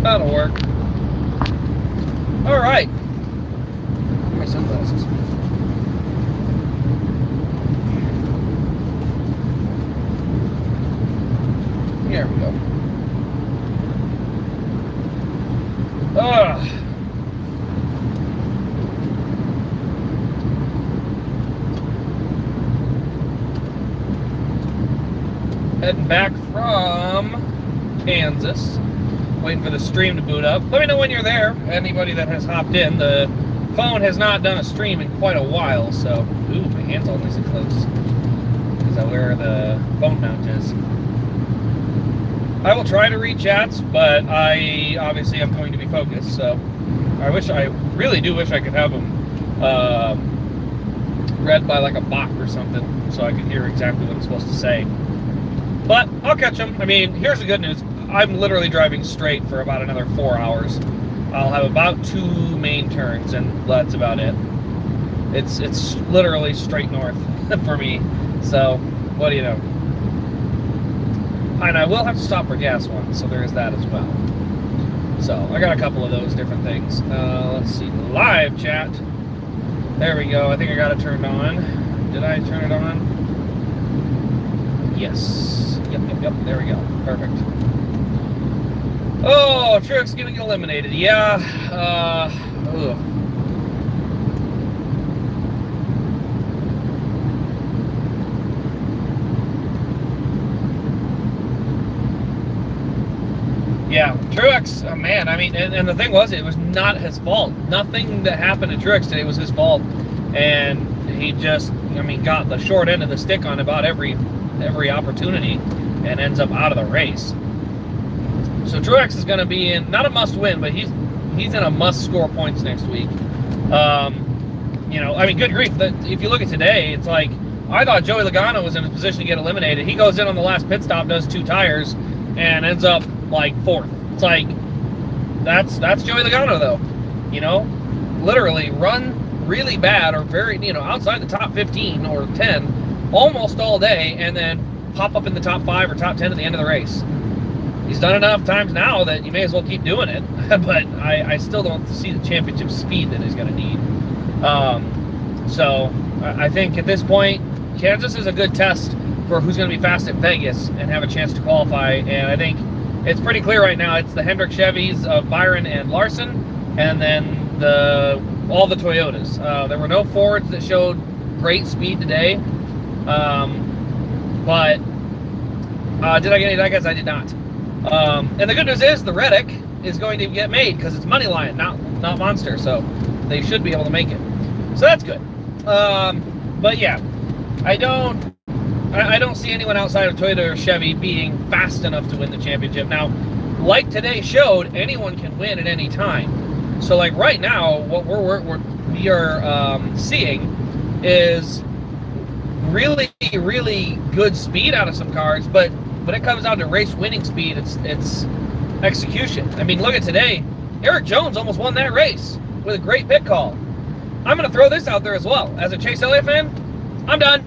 That'll work. All right. My sunglasses. Here we go. Heading back from Kansas. Waiting for the stream to boot up. Let me know when you're there. Anybody that has hopped in. The phone has not done a stream in quite a while, so... Ooh, my hand's all nice and close. Because I wear the phone mount is. I will try to read chats, but I obviously am going to be focused, so... I really do wish I could have them read by like a bot or something, so I could hear exactly what I'm supposed to say. But I'll catch them. I mean, here's the good news. I'm literally driving straight for about another 4 hours. I'll have about 2 main turns, and that's about it. It's literally straight north for me. So, what do you know? And I will have to stop for gas once, so there is that as well. So, I got a couple of those different things. Let's see. Live chat. There we go. I think I got it turned on. Did I turn it on? Yes. Yep. There we go. Perfect. Oh, Truex gonna get eliminated. Yeah. Ugh. Yeah, Truex, man, I mean, and the thing was, it was not his fault. Nothing that happened to Truex today was his fault. And he just, I mean, got the short end of the stick on about every opportunity and ends up out of the race. So Truex is going to be in, not a must-win, but he's in a must-score points next week. You know, I mean, good grief. If you look at today, it's like, I thought Joey Logano was in a position to get eliminated. He goes in on the last pit stop, does 2 tires, and ends up like 4th. It's like, that's Joey Logano though. You know, literally run really bad or very, you know, outside the top 15 or 10 almost all day, and then pop up in the top 5 or top 10 at the end of the race. He's done enough times now that you may as well keep doing it, but I still don't see the championship speed that he's going to need. So I think at this point, Kansas is a good test for who's going to be fast at Vegas and have a chance to qualify. And I think it's pretty clear right now. It's the Hendrick Chevys of Byron and Larson, and then all the Toyotas. There were no Fords that showed great speed today. But did I get any? I guess I did not. And the good news is the Reddick is going to get made because it's Moneyline, not Monster. So they should be able to make it. So that's good. But yeah, I don't see anyone outside of Toyota or Chevy being fast enough to win the championship. Now, like today showed, anyone can win at any time. So like right now, what we are seeing is really, really good speed out of some cars, but when it comes down to race winning speed, it's execution. I mean, look at today. Eric Jones almost won that race with a great pit call. I'm going to throw this out there as well. As a Chase Elliott fan, I'm done.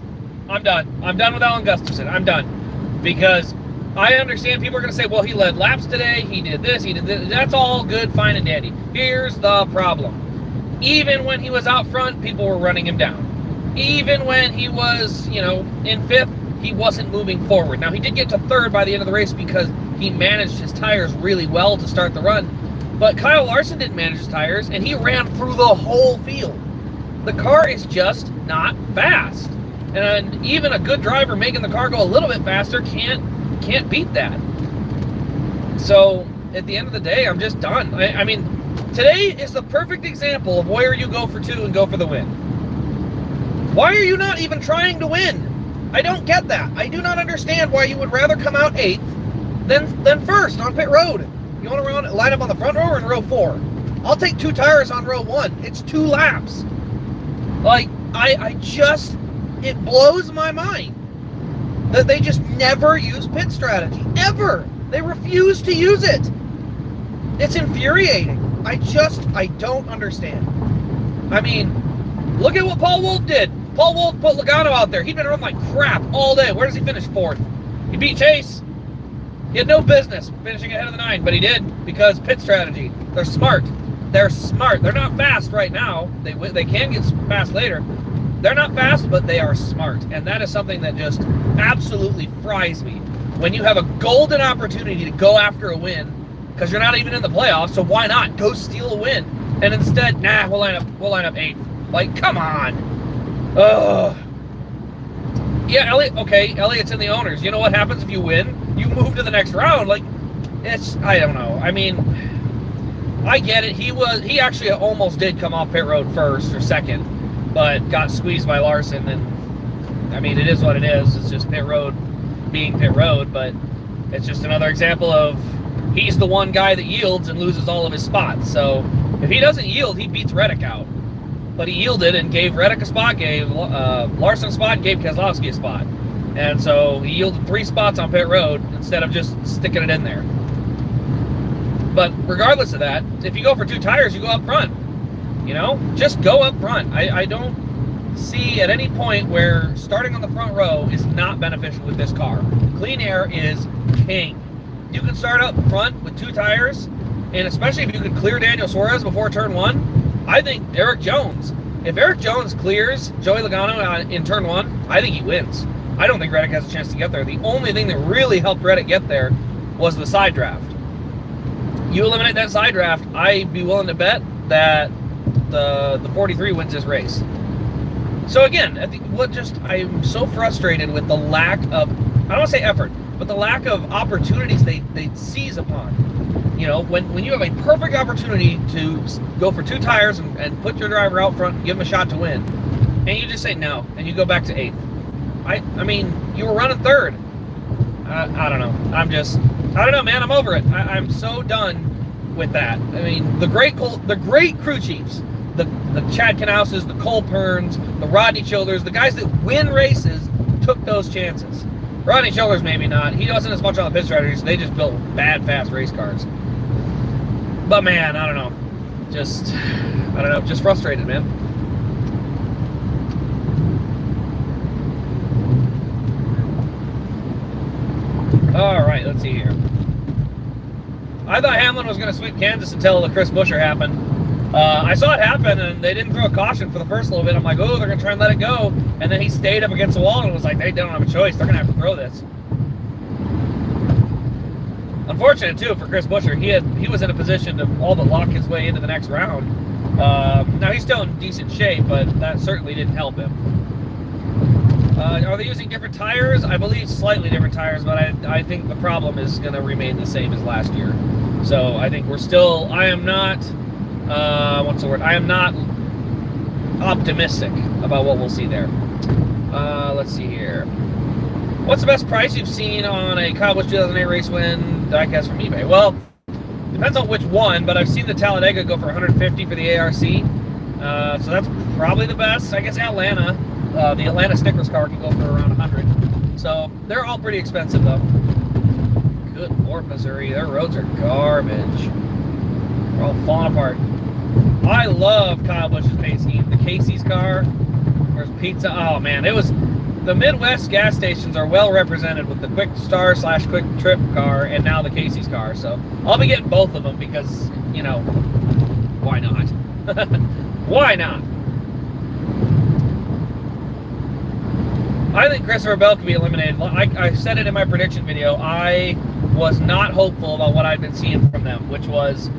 I'm done with Alan Gustafson. I'm done. Because I understand people are going to say, well, he led laps today. He did this. He did this. That's all good, fine, and dandy. Here's the problem. Even when he was out front, people were running him down. Even when he was, you know, in 5th, he wasn't moving forward. Now, he did get to 3rd by the end of the race because he managed his tires really well to start the run. But Kyle Larson didn't manage his tires, and he ran through the whole field. The car is just not fast. And even a good driver making the car go a little bit faster can't beat that. So, at the end of the day, I'm just done. I mean, today is the perfect example of where you go for 2 and go for the win. Why are you not even trying to win? I don't get that. I do not understand why you would rather come out 8th than 1st on pit road. You want to line up on the front row or in row 4? I'll take 2 tires on row 1. It's 2 laps. Like, it blows my mind that they just never use pit strategy. Ever. They refuse to use it. It's infuriating. I don't understand. I mean, look at what Paul Wolfe did. Paul Wolfe put Logano out there. He'd been run like crap all day. Where does he finish? 4th. He beat Chase. He had no business finishing ahead of the 9, but he did because pit strategy. They're smart. They're smart. They're not fast right now. They can get fast later. They're not fast, but they are smart. And that is something that just absolutely fries me. When you have a golden opportunity to go after a win, because you're not even in the playoffs, so why not go steal a win? And instead, nah, we'll line up 8th. Like, come on. Ugh. Yeah, Elliott's in the owners. You know what happens if you win? You move to the next round. Like, I don't know. I mean, I get it. He actually almost did come off pit road first or second, but got squeezed by Larson. And I mean, it is what it is. It's just pit road being pit road, but it's just another example of he's the one guy that yields and loses all of his spots. So if he doesn't yield, he beats Reddick out. But he yielded and gave Reddick a spot, gave Larson a spot, and gave Keselowski a spot. And so he yielded 3 spots on pit road instead of just sticking it in there. But regardless of that, if you go for 2 tires, you go up front. You know, just go up front. I don't see at any point where starting on the front row is not beneficial with this car. Clean air is king. You can start up front with 2 tires, and especially if you can clear Daniel Suarez before turn 1, I think Eric Jones. If Eric Jones clears Joey Logano in turn 1, I think he wins. I don't think Reddick has a chance to get there. The only thing that really helped Reddick get there was the side draft. You eliminate that side draft, I'd be willing to bet that the 43 wins this race. So again, I'm so frustrated with the lack of, I don't want to say effort, but the lack of opportunities they seize upon. You know, when you have a perfect opportunity to go for 2 tires and put your driver out front and give him a shot to win, and you just say no, and you go back to 8th. I mean, you were running 3rd. I don't know. I don't know, man. I'm over it. I'm so done with that. I mean, the great crew chiefs, the Chad Knausses, the Cole Perns, the Rodney Childers, the guys that win races took those chances. Rodney Childers maybe not. He wasn't as much on the pit strategy, so they just built bad, fast race cars. But man, I don't know. Just frustrated, man. All right, let's see here. I thought Hamlin was going to sweep Kansas until the Chris Buescher happened. I saw it happen, and they didn't throw a caution for the first little bit. I'm like, oh, they're going to try and let it go. And then he stayed up against the wall and was like, they don't have a choice. They're going to have to throw this. Unfortunate, too, for Chris Buescher. He was in a position to all but lock his way into the next round. Now, he's still in decent shape, but that certainly didn't help him. Are they using different tires? I believe slightly different tires, but I think the problem is going to remain the same as last year. So I think I am not, I am not optimistic about what we'll see there. Let's see here. What's the best price you've seen on a Kyle Busch 2008 race win diecast from eBay? Well, depends on which one, but I've seen the Talladega go for $150 for the ARC. So that's probably the best. I guess Atlanta, the Atlanta Snickers car can go for around $100. So they're all pretty expensive, though. Good Lord, Missouri. Their roads are garbage. They're all falling apart. I love Kyle Busch's paint scheme. The Casey's car, there's pizza. Oh, man, it was... The Midwest gas stations are well represented with the Quick Star / Quick Trip car and now the Casey's car. So I'll be getting both of them because, you know, why not? Why not? I think Christopher Bell could be eliminated. I said it in my prediction video. I was not hopeful about what I'd been seeing from them, which was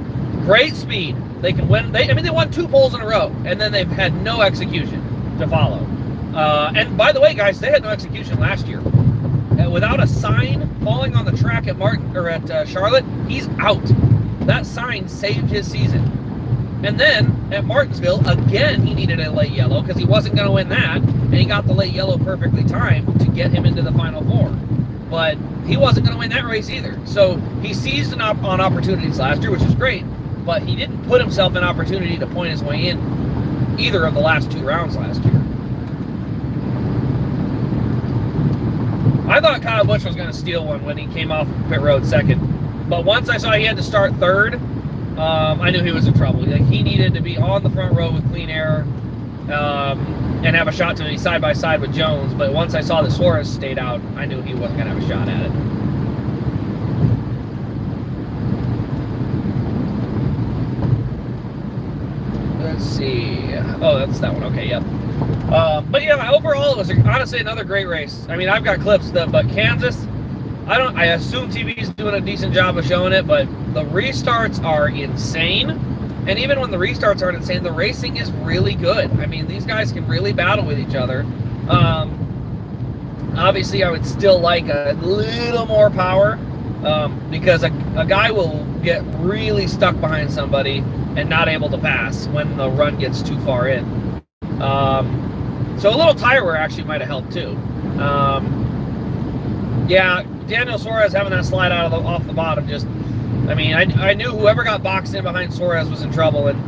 great speed. They can win. They won 2 poles in a row, and then they've had no execution to follow. And by the way, guys, they had no execution last year. Without a sign falling on the track at Charlotte, he's out. That sign saved his season. And then at Martinsville, again, he needed a late yellow because he wasn't going to win that, and he got the late yellow perfectly timed to get him into the Final Four. But he wasn't going to win that race either. So he seized on opportunities last year, which is great, but he didn't put himself in opportunity to point his way in either of the last 2 rounds last year. I thought Kyle Busch was going to steal one when he came off pit road second. But once I saw he had to start third, I knew he was in trouble. Like, he needed to be on the front row with clean air and have a shot to be side by side with Jones. But once I saw that Suarez stayed out, I knew he wasn't going to have a shot at it. Oh, that's that one. Okay, yep. But yeah, overall, it was honestly another great race. I mean, I've got clips, but Kansas, I assume TV's doing a decent job of showing it, but the restarts are insane. And even when the restarts aren't insane, the racing is really good. I mean, these guys can really battle with each other. Obviously, I would still like a little more power, because a guy will get really stuck behind somebody and not able to pass when the run gets too far in. So a little tire wear actually might have helped too. Yeah, Daniel Suarez having that slide out of off the bottom just, I mean, I knew whoever got boxed in behind Suarez was in trouble. And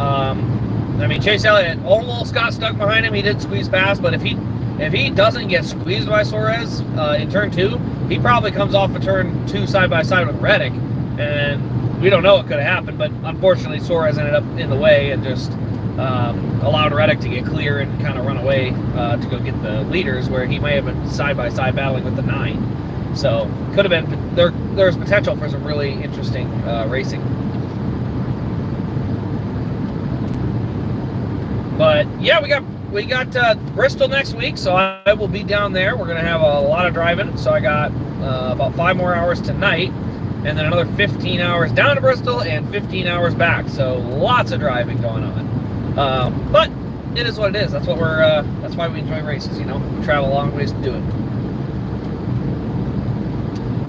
I mean, Chase Elliott almost got stuck behind him. He did squeeze past, but if he doesn't get squeezed by Suarez in turn 2, he probably comes off of turn 2 side by side with Reddick, and we don't know what could have happened. But unfortunately, Suarez ended up in the way and just allowed Reddick to get clear and kind of run away to go get the leaders, where he may have been side by side battling with the 9. So could have been there's potential for some really interesting racing. But yeah, we got Bristol next week, so I will be down there. We're gonna have a lot of driving, so I got about 5 more hours tonight, and then another 15 hours down to Bristol and 15 hours back. So lots of driving going on. But it is what it is. That's what that's why we enjoy races. You know, we travel a long ways to do it.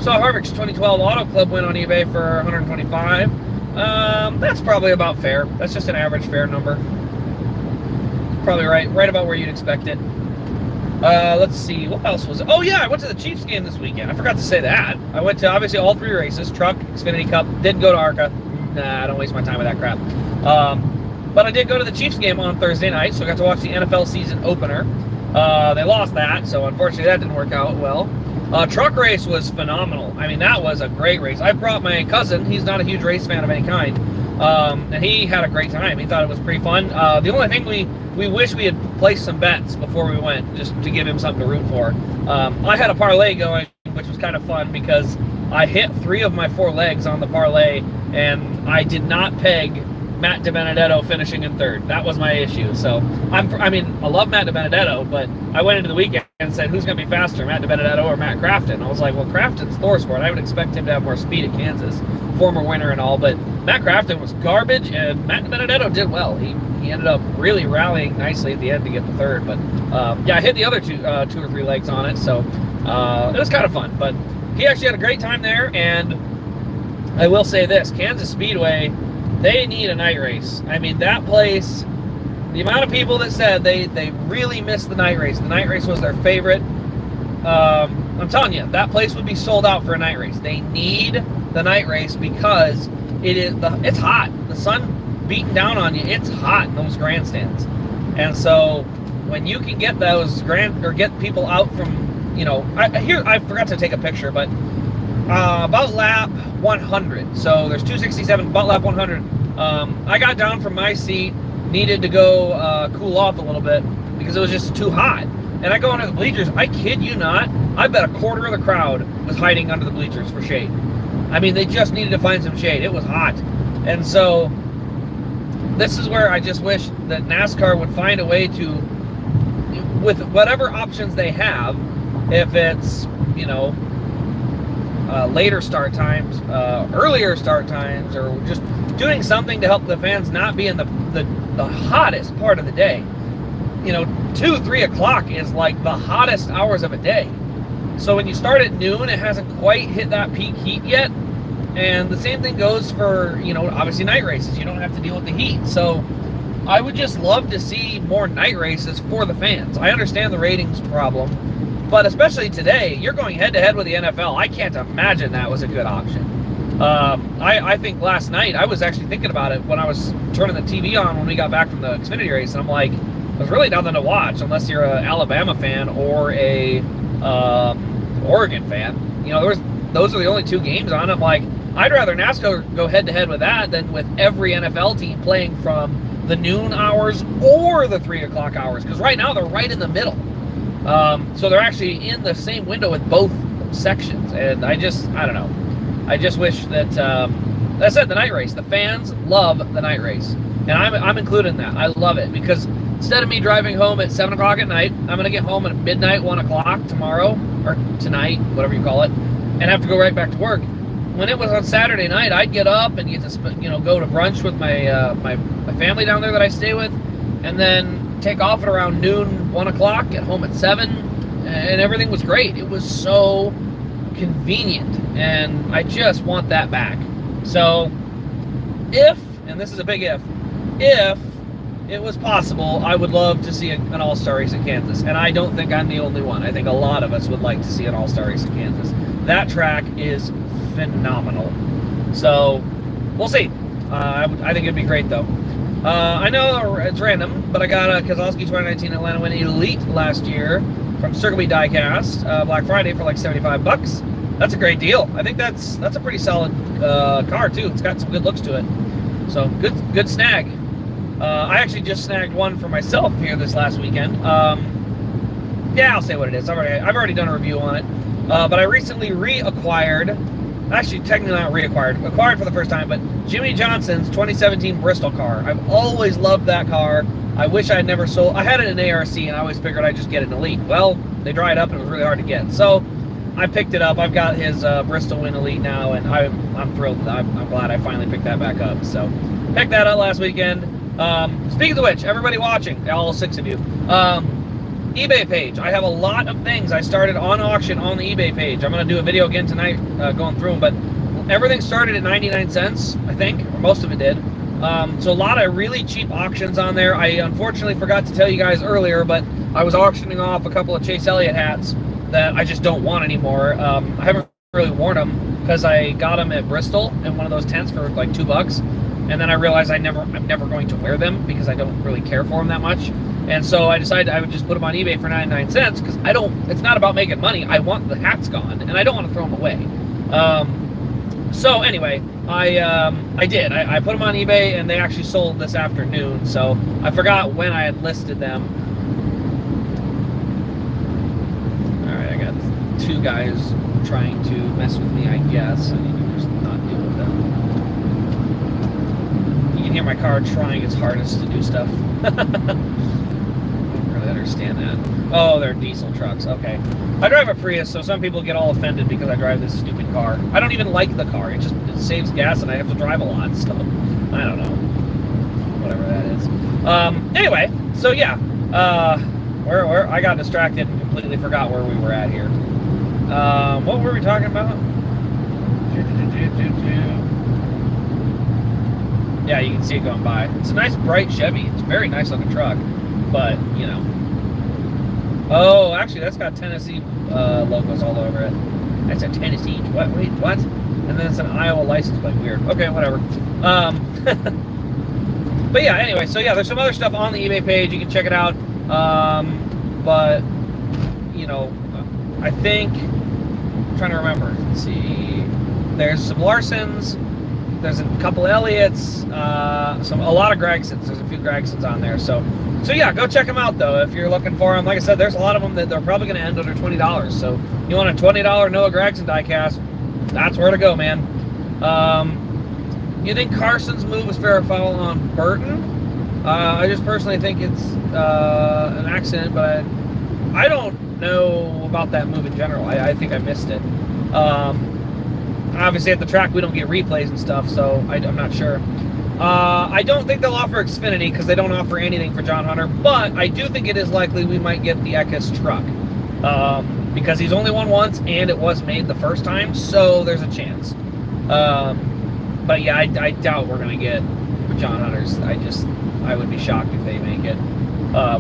So Harvick's 2012 Auto Club win on eBay for $125. That's probably about fair. That's just an average fair number. Probably right about where you'd expect it. Let's see, what else was it? Oh yeah, I went to the Chiefs game this weekend. I forgot to say that. I went to obviously all 3 races: Truck, Xfinity Cup. Didn't go to ARCA. Nah, I don't waste my time with that crap. But I did go to the Chiefs game on Thursday night, so I got to watch the NFL season opener. They lost that, so unfortunately that didn't work out well. Truck race was phenomenal. I mean, that was a great race. I brought my cousin. He's not a huge race fan of any kind, and he had a great time. He thought it was pretty fun. The only thing we wish we had placed some bets before we went, just to give him something to root for. I had a parlay going, which was kind of fun because I hit 3 of my 4 legs on the parlay, and I did not peg Matt DiBenedetto finishing in 3rd. That was my issue. So I love Matt DiBenedetto, but I went into the weekend and said, who's going to be faster, Matt DiBenedetto or Matt Crafton? I was like, well, Crafton's ThorSport. I would expect him to have more speed at Kansas, former winner and all, but Matt Crafton was garbage, and Matt DiBenedetto did well. He ended up really rallying nicely at the end to get the 3rd. But yeah, I hit the other 2 or 3 legs on it, so it was kind of fun. But he actually had a great time there, and I will say this, Kansas Speedway, they need a night race. I mean, that place, the amount of people that said they really missed the night race. The night race was their favorite. I'm telling you, that place would be sold out for a night race. They need the night race because it's hot. The sun beating down on you. It's hot in those grandstands. And so when you can get those get people out from, you know, I forgot to take a picture, but about lap 100. So there's 267, about lap 100. I got down from my seat, needed to go cool off a little bit because it was just too hot. And I go into the bleachers. I kid you not, I bet a quarter of the crowd was hiding under the bleachers for shade. I mean, they just needed to find some shade. It was hot. And so this is where I just wish that NASCAR would find a way to, with whatever options they have, if it's, you know, later start times, earlier start times, or just doing something to help the fans not be in the hottest part of the day. You know, 2-3 o'clock is like the hottest hours of a day. So when you start at noon, it hasn't quite hit that peak heat yet. And the same thing goes for, you know, obviously night races. You don't have to deal with the heat. So I would just love to see more night races for the fans. I understand the ratings problem, but especially today, you're going head-to-head with the NFL. I can't imagine that was a good option. I think last night, I was actually thinking about it when I was turning the TV on when we got back from the Xfinity race, and I'm like, there's really nothing to watch unless you're an Alabama fan or a Oregon fan. You know, those are the only 2 games on. I'm like, I'd rather NASCAR go head-to-head with that than with every NFL team playing from the noon hours or the 3 o'clock hours, because right now they're right in the middle. So they're actually in the same window with both sections, and I don't know. I just wish that, that said, the night race. The fans love the night race. And I'm included in that. I love it because instead of me driving home at 7 o'clock at night, I'm going to get home at midnight, 1 o'clock tomorrow, or tonight, whatever you call it, and have to go right back to work. When it was on Saturday night, I'd get up and get to go to brunch with my my family down there that I stay with, and then take off at around noon, 1 o'clock, get home at 7, and everything was great. It was so convenient, and I just want that back. So if, and this is a big if it was possible, I would love to see an all-star race at Kansas. And I don't think I'm the only one. I think a lot of us would like to see an all-star race at Kansas. That track is phenomenal. So we'll see. I think it'd be great, though. I know it's random, but I got a Kozlowski 2019 Atlanta Win Elite last year from Circle B Diecast, Black Friday for like $75. That's a great deal. I think that's a pretty solid car too. It's got some good looks to it. So good snag. I actually just snagged one for myself here this last weekend. Yeah, I'll say what it is. I've already done a review on it. But I recently reacquired, actually technically not acquired for the first time, but Jimmy Johnson's 2017 Bristol car. I've always loved that car. I wish I had never sold. I had it in ARC, and I always figured I'd just get an Elite. Well, they dried up, and it was really hard to get. So I picked it up. I've got his Bristol Win Elite now, and I'm thrilled. I'm glad I finally picked that back up. So picked that up last weekend. Speaking of which, everybody watching, all 6 of you, eBay page. I have a lot of things I started on auction on the eBay page. I'm going to do a video again tonight going through them, but everything started at 99 cents, I think, or most of it did. So a lot of really cheap auctions on there. I unfortunately forgot to tell you guys earlier, but I was auctioning off a couple of Chase Elliott hats that I just don't want anymore. I haven't really worn them because I got them at Bristol in one of those tents for like $2, and then I realized I'm never going to wear them because I don't really care for them that much. And so I decided I would just put them on eBay for 99 cents because it's not about making money. I want the hats gone, and I don't want to throw them away. So anyway, I did. I put them on eBay, and they actually sold this afternoon. So I forgot when I had listed them. All right, I got 2 guys trying to mess with me, I guess. I need to just not deal with them. You can hear my car trying its hardest to do stuff. I understand that. Oh, they're diesel trucks. Okay. I drive a Prius, so some people get all offended because I drive this stupid car. I don't even like the car. It saves gas, and I have to drive a lot, so I don't know. Whatever that is. Anyway, so yeah. Where I got distracted and completely forgot where we were at here. What were we talking about? Yeah, you can see it going by. It's a nice bright Chevy. It's a very nice looking truck. But, you know. Oh, actually, that's got Tennessee logos all over it. That's a Tennessee. What? Wait, what? And then it's an Iowa license plate. Weird. Okay, whatever. But yeah, anyway, so yeah, there's some other stuff on the eBay page. You can check it out. But, you know, I think, I'm trying to remember. Let's see. There's some Larsons. There's a couple Elliots. A lot of Gregsons. There's a few Gregsons on there. So yeah, go check them out, though, if you're looking for them. Like I said, there's a lot of them that they're probably going to end under $20. So you want a $20 Noah Gragson diecast, that's where to go, man. You think Carson's move was fair or foul on Burton? I just personally think it's an accident, but I don't know about that move in general. I think I missed it. Obviously, at the track, we don't get replays and stuff, so I'm not sure. I don't think they'll offer Xfinity because they don't offer anything for John Hunter, but I do think it is likely we might get the Eckes truck because he's only won once and it was made the first time, so there's a chance. But yeah, I doubt we're going to get John Hunters. I would be shocked if they make it.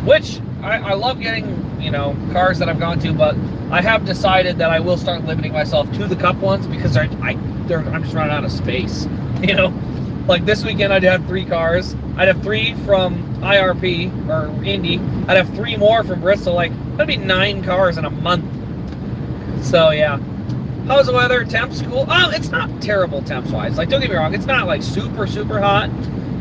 Which I love getting, you know, cars that I've gone to, but I have decided that I will start limiting myself to the Cup ones because I'm just running out of space, you know. Like this weekend, I'd have 3 cars. I'd have 3 from IRP or Indy. I'd have 3 more from Bristol. Like that'd be 9 cars in a month. So yeah. How's the weather? Temps cool. Oh, it's not terrible temps wise. Like don't get me wrong, it's not like super hot.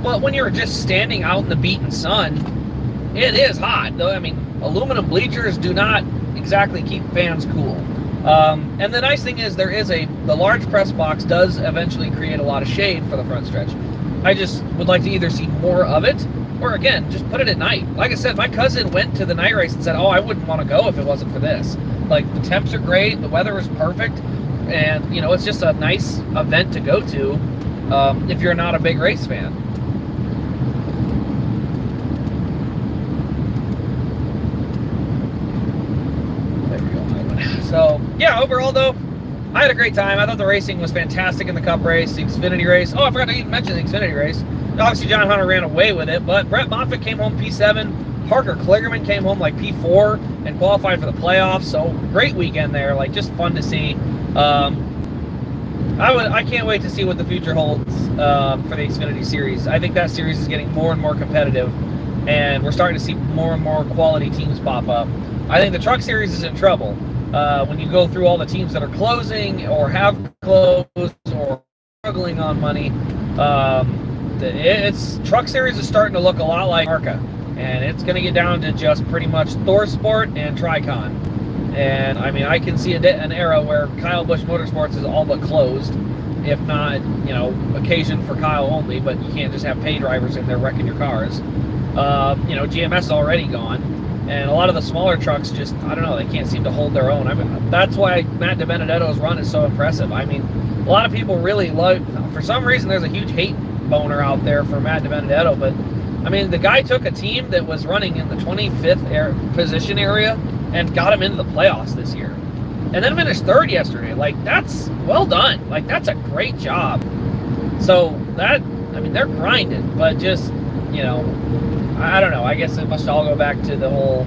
But when you're just standing out in the beaten sun, it is hot. Though I mean, aluminum bleachers do not exactly keep fans cool. And the nice thing is the large press box does eventually create a lot of shade for the front stretch. I just would like to either see more of it, or again, just put it at night. Like I said, my cousin went to the night race and said, oh, I wouldn't want to go if it wasn't for this. Like, the temps are great, the weather is perfect, and, you know, it's just a nice event to go to if you're not a big race fan. There we go. So, yeah, overall, though, I had a great time. I thought the racing was fantastic in the Cup race, the Xfinity race. Oh, I forgot to even mention the Xfinity race. Obviously, John Hunter ran away with it, but Brett Moffitt came home P7. Parker Kligerman came home like P4 and qualified for the playoffs. So great weekend there, like just fun to see. I can't wait to see what the future holds for the Xfinity series. I think that series is getting more and more competitive, and we're starting to see more and more quality teams pop up. I think the Truck Series is in trouble. When you go through all the teams that are closing or have closed or struggling on money, Truck Series is starting to look a lot like ARCA, and it's going to get down to just pretty much ThorSport and Tricon. And I mean, I can see an era where Kyle Busch Motorsports is all but closed, if not, you know, occasion for Kyle only, but you can't just have pay drivers in there wrecking your cars. You know, GMS is already gone, and a lot of the smaller trucks just, I don't know, they can't seem to hold their own. I mean, that's why Matt DiBenedetto's run is so impressive. I mean, a lot of people really love, for some reason, there's a huge hate boner out there for Matt DiBenedetto, but I mean, the guy took a team that was running in the 25th position area and got him into the playoffs this year, and then finished third yesterday. Like, that's well done. Like, that's a great job. So that, I mean, they're grinding, but just, you know, I don't know. I guess it must all go back to the whole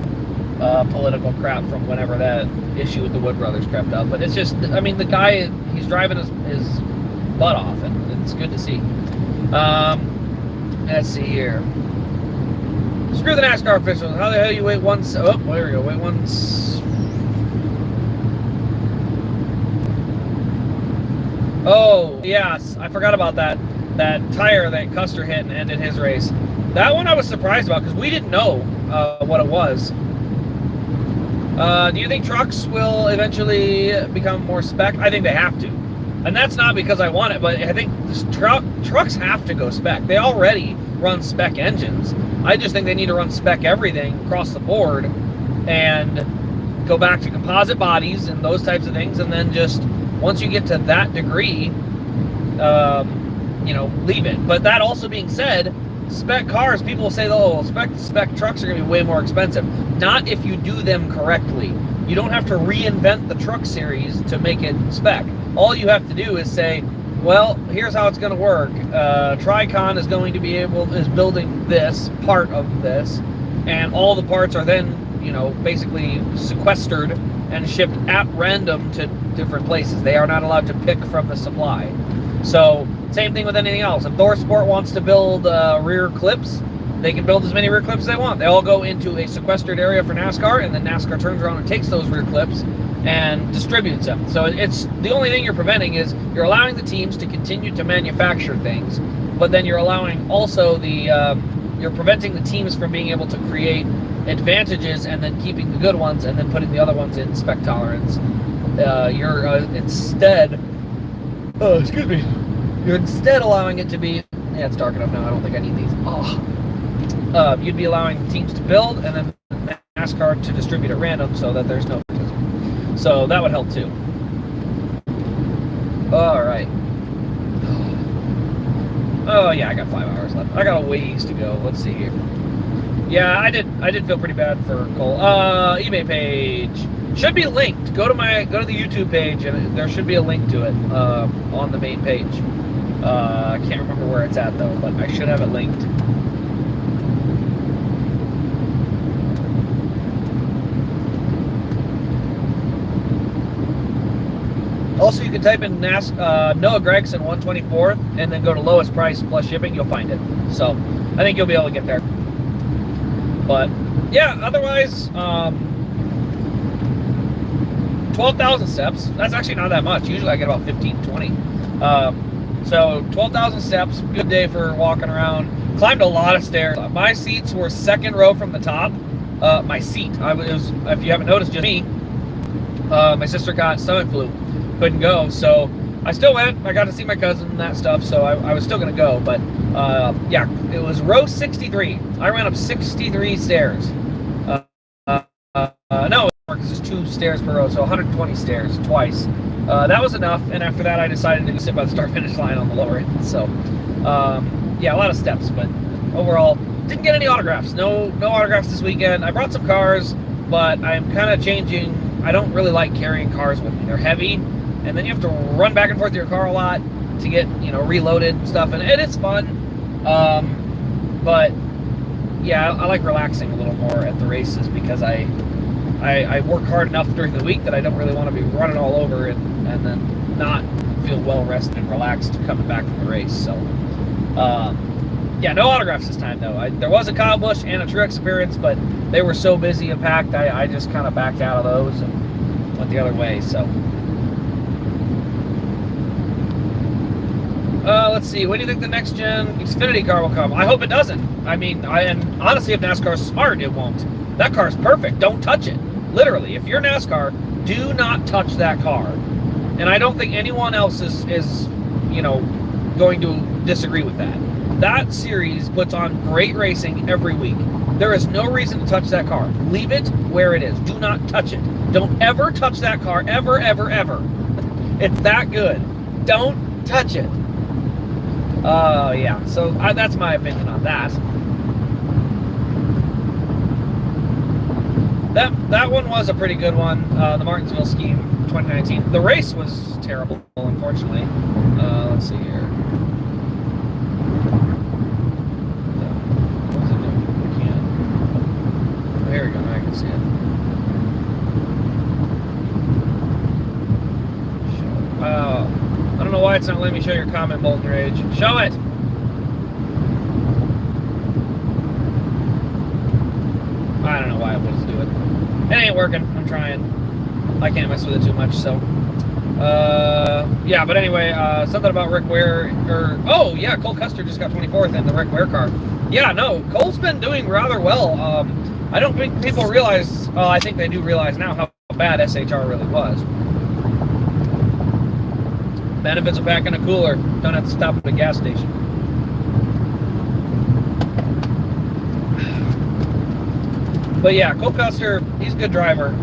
political crap from whenever that issue with the Wood Brothers crept up. But it's just, I mean, the guy, he's driving his butt off, and it's good to see. Let's see here. Screw the NASCAR officials. How the hell you wait once? Oh, there we go. Wait once. Oh, yes. I forgot about that. That tire that Custer hit and ended his race. That one I was surprised about because we didn't know what it was. Do you think trucks will eventually become more spec? I think they have to. And that's not because I want it, but I think trucks have to go spec. They already run spec engines. I just think they need to run spec everything across the board and go back to composite bodies and those types of things. And then just once you get to that degree, you know, leave it. But that also being said, spec cars, people will say, oh, spec trucks are going to be way more expensive. Not if you do them correctly. You don't have to reinvent the truck series to make it spec. All you have to do is say, well, here's how it's going to work. Tricon is going to be is building this part of this, and all the parts are then, you know, basically sequestered and shipped at random to different places. They are not allowed to pick from the supply. So, same thing with anything else. If ThorSport wants to build rear clips, they can build as many rear clips as they want. They all go into a sequestered area for NASCAR, and then NASCAR turns around and takes those rear clips and distributes them. So it's the only thing you're preventing is you're allowing the teams to continue to manufacture things, but then you're allowing also you're preventing the teams from being able to create advantages and then keeping the good ones and then putting the other ones in spec tolerance. You're instead, you're instead allowing it to be, yeah, it's dark enough now, I don't think I need these. You'd be allowing teams to build and then NASCAR to distribute at random so that there's no. So that would help too. All right. Oh yeah, I got 5 hours left. I got a ways to go. Let's see here. Yeah, I did feel pretty bad for Cole. eBay page should be linked. Go to the YouTube page, and there should be a link to it on the main page. I can't remember where it's at though, but I should have it linked. Also, you can type in Noah Gragson 124th and then go to lowest price plus shipping. You'll find it. So I think you'll be able to get there. But yeah, otherwise, 12,000 steps. That's actually not that much. Usually I get about 15, 20. So 12,000 steps. Good day for walking around. Climbed a lot of stairs. My seats were second row from the top. My seat. If you haven't noticed, just me. My sister got stomach flu. Couldn't go, so I still went. I got to see my cousin and that stuff, so I was still going to go. But yeah, it was row 63. I ran up 63 stairs. No, because it's 2 stairs per row, so 120 stairs twice. That was enough, and after that, I decided to go sit by the start-finish line on the lower end. So, yeah, a lot of steps, but overall, didn't get any autographs. No autographs this weekend. I brought some cars, but I'm kind of changing. I don't really like carrying cars with me. They're heavy, and then you have to run back and forth to your car a lot to get, reloaded and stuff, and it's fun. But yeah, I like relaxing a little more at the races because I work hard enough during the week that I don't really want to be running all over and then not feel well rested and relaxed coming back from the race. So, yeah, no autographs this time though. There was a Kyle Busch and a Truex appearance, but they were so busy and packed, I just kind of backed out of those and went the other way. So, let's see. When do you think the next gen Xfinity car will come? I hope it doesn't. I mean, and honestly, if NASCAR's smart, it won't. That car's perfect. Don't touch it. Literally, if you're NASCAR, do not touch that car. And I don't think anyone else is going to disagree with that. That series puts on great racing every week. There is no reason to touch that car. Leave it where it is. Do not touch it. Don't ever touch that car. Ever, ever, ever. It's that good. Don't touch it. Yeah. So that's my opinion on that. That one was a pretty good one, the Martinsville scheme 2019. The race was terrible, unfortunately. Let's see here. What was it doing? I can't. Oh, here we go. Now I can see it. I don't know why it's not letting me show your comment, Molten Rage. Show it! I don't know why it wants to do it. It ain't working. I'm trying. I can't mess with it too much, so. Yeah, but anyway, something about Rick Ware, oh, yeah, Cole Custer just got 24th in the Rick Ware car. Yeah, no, Cole's been doing rather well. I don't think people realize, I think they do realize now how bad SHR really was. Benefits of packing a cooler. Don't have to stop at the gas station. But yeah, Cole Custer, he's a good driver.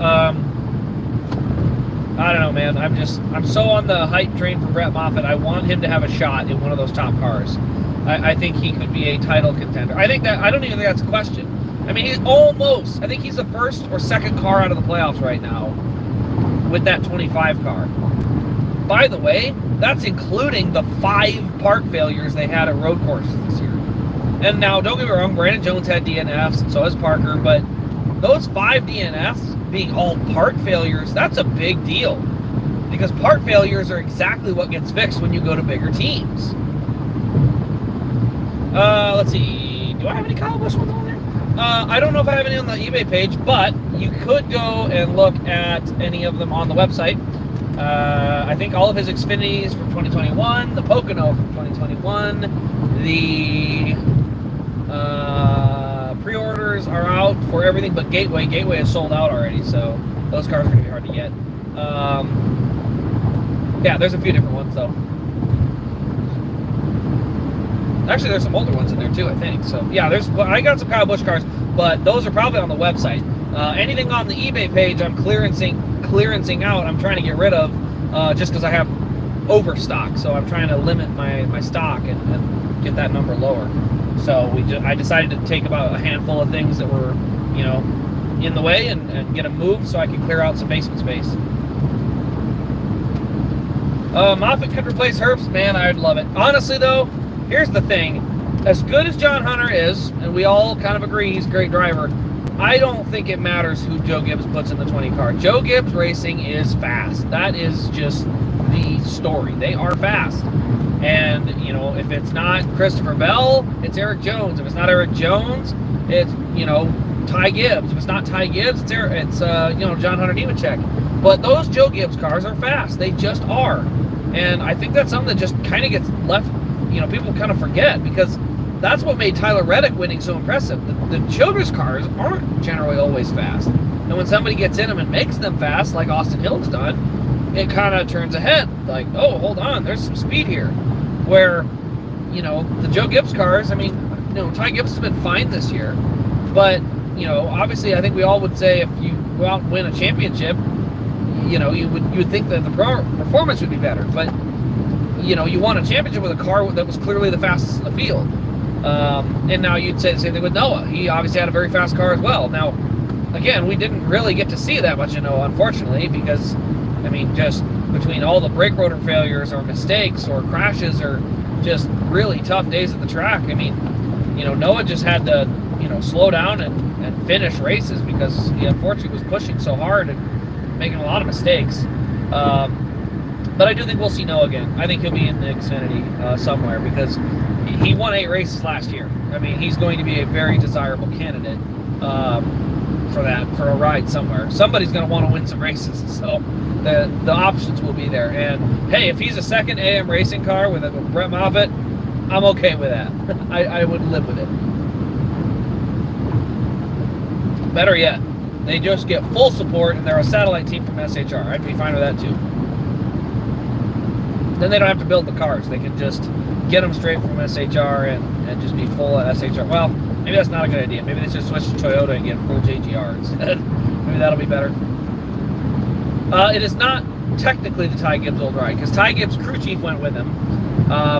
I don't know, man. I'm so on the hype train for Brett Moffitt. I want him to have a shot in one of those top cars. I think he could be a title contender. I don't even think that's a question. I mean, he's almost. I think he's the first or second car out of the playoffs right now with that 25 car. By the way, that's including the 5 part failures they had at road courses this year. And now, don't get me wrong, Brandon Jones had DNFs, and so has Parker, but those 5 DNFs being all part failures, that's a big deal. Because part failures are exactly what gets fixed when you go to bigger teams. Let's see. Do I have any Kyle Busch ones on there? I don't know if I have any on the eBay page, but you could go and look at any of them on the website. I think all of his Xfinities from 2021, the Pocono from 2021, the pre-orders are out for everything but Gateway. Gateway is sold out already, so those cars are going to be hard to get. Yeah, there's a few different ones, though. Actually, there's some older ones in there, too, I think. So, yeah, I got some Kyle Busch cars, but those are probably on the website. Anything on the eBay page, I'm clearancing out. I'm trying to get rid of just because I have overstock. So I'm trying to limit my stock and get that number lower. So I decided to take about a handful of things that were, in the way and get them moved so I can clear out some basement space. Moffitt could replace Herbst. Man, I'd love it. Honestly, though, here's the thing. As good as John Hunter is, and we all kind of agree he's a great driver, I don't think it matters who Joe Gibbs puts in the 20 car. Joe Gibbs Racing is fast. That is just the story. They are fast. And, if it's not Christopher Bell, it's Eric Jones. If it's not Eric Jones, it's, Ty Gibbs. If it's not Ty Gibbs, it's John Hunter Nemechek. But those Joe Gibbs cars are fast. They just are. And I think that's something that just kind of gets left, people kind of forget, because that's what made Tyler Reddick winning so impressive. The Childress cars aren't generally always fast. And when somebody gets in them and makes them fast, like Austin Hill's done, it kind of turns ahead. Like, oh, hold on, there's some speed here. Where, the Joe Gibbs cars, I mean, Ty Gibbs has been fine this year. But, obviously I think we all would say if you go out and win a championship, you would think that the performance would be better. But, you won a championship with a car that was clearly the fastest in the field. And now you'd say the same thing with Noah. He obviously had a very fast car as well. Now, again, we didn't really get to see that much of Noah, unfortunately, because, I mean, just between all the brake rotor failures or mistakes or crashes or just really tough days at the track, I mean, Noah just had to, slow down and finish races because he unfortunately was pushing so hard and making a lot of mistakes. But I do think we'll see Noah again. I think he'll be in the Xfinity somewhere because he won 8 races last year. I mean, he's going to be a very desirable candidate for a ride somewhere. Somebody's going to want to win some races, so the options will be there. And hey, if he's a second AM racing car with Brett Moffitt, I'm okay with that. I would live with it. Better yet, they just get full support and they're a satellite team from SHR. I'd be fine with that too. Then they don't have to build the cars. They can just get them straight from SHR and just be full at SHR. Well, maybe that's not a good idea. Maybe they should switch to Toyota and get full JGR instead. Maybe that'll be better. It is not technically the Ty Gibbs old ride because Ty Gibbs' crew chief went with him.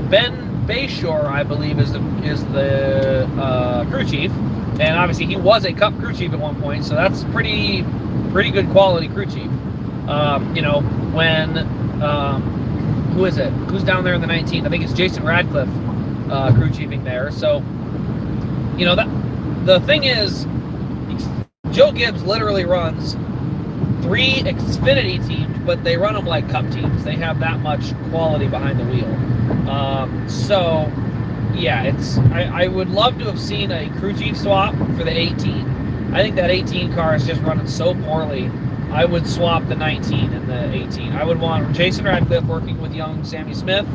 Ben Bayshore, I believe, is the crew chief, and obviously he was a Cup crew chief at one point, so that's pretty good quality crew chief. Who is it? Who's down there in the 19? I think it's Jason Radcliffe crew chiefing there. So, the thing is, Joe Gibbs literally runs 3 Xfinity teams, but they run them like Cup teams. They have that much quality behind the wheel. So, yeah, I would love to have seen a crew chief swap for the 18. I think that 18 car is just running so poorly. I would swap the 19 and the 18. I would want Jason Radcliffe working with young Sammy Smith,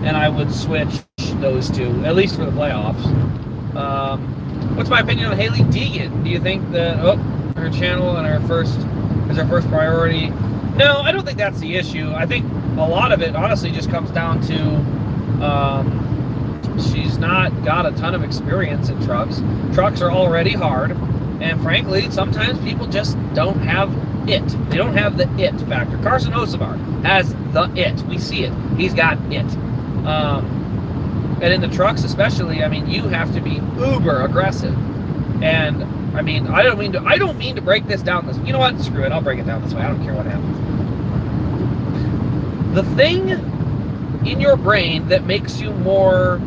and I would switch those two, at least for the playoffs. What's my opinion on Hailie Deegan? Do you think that her channel and is her first priority? No, I don't think that's the issue. I think a lot of it honestly just comes down to she's not got a ton of experience in trucks. Trucks are already hard, and frankly, sometimes people just don't have it. They don't have the it factor. Carson Hocevar has the it. We see it. He's got it. And in the trucks especially, I mean, you have to be uber aggressive. And I mean, I don't mean to break this down this. You know what? Screw it. I'll break it down this way. I don't care what happens. The thing in your brain that makes you more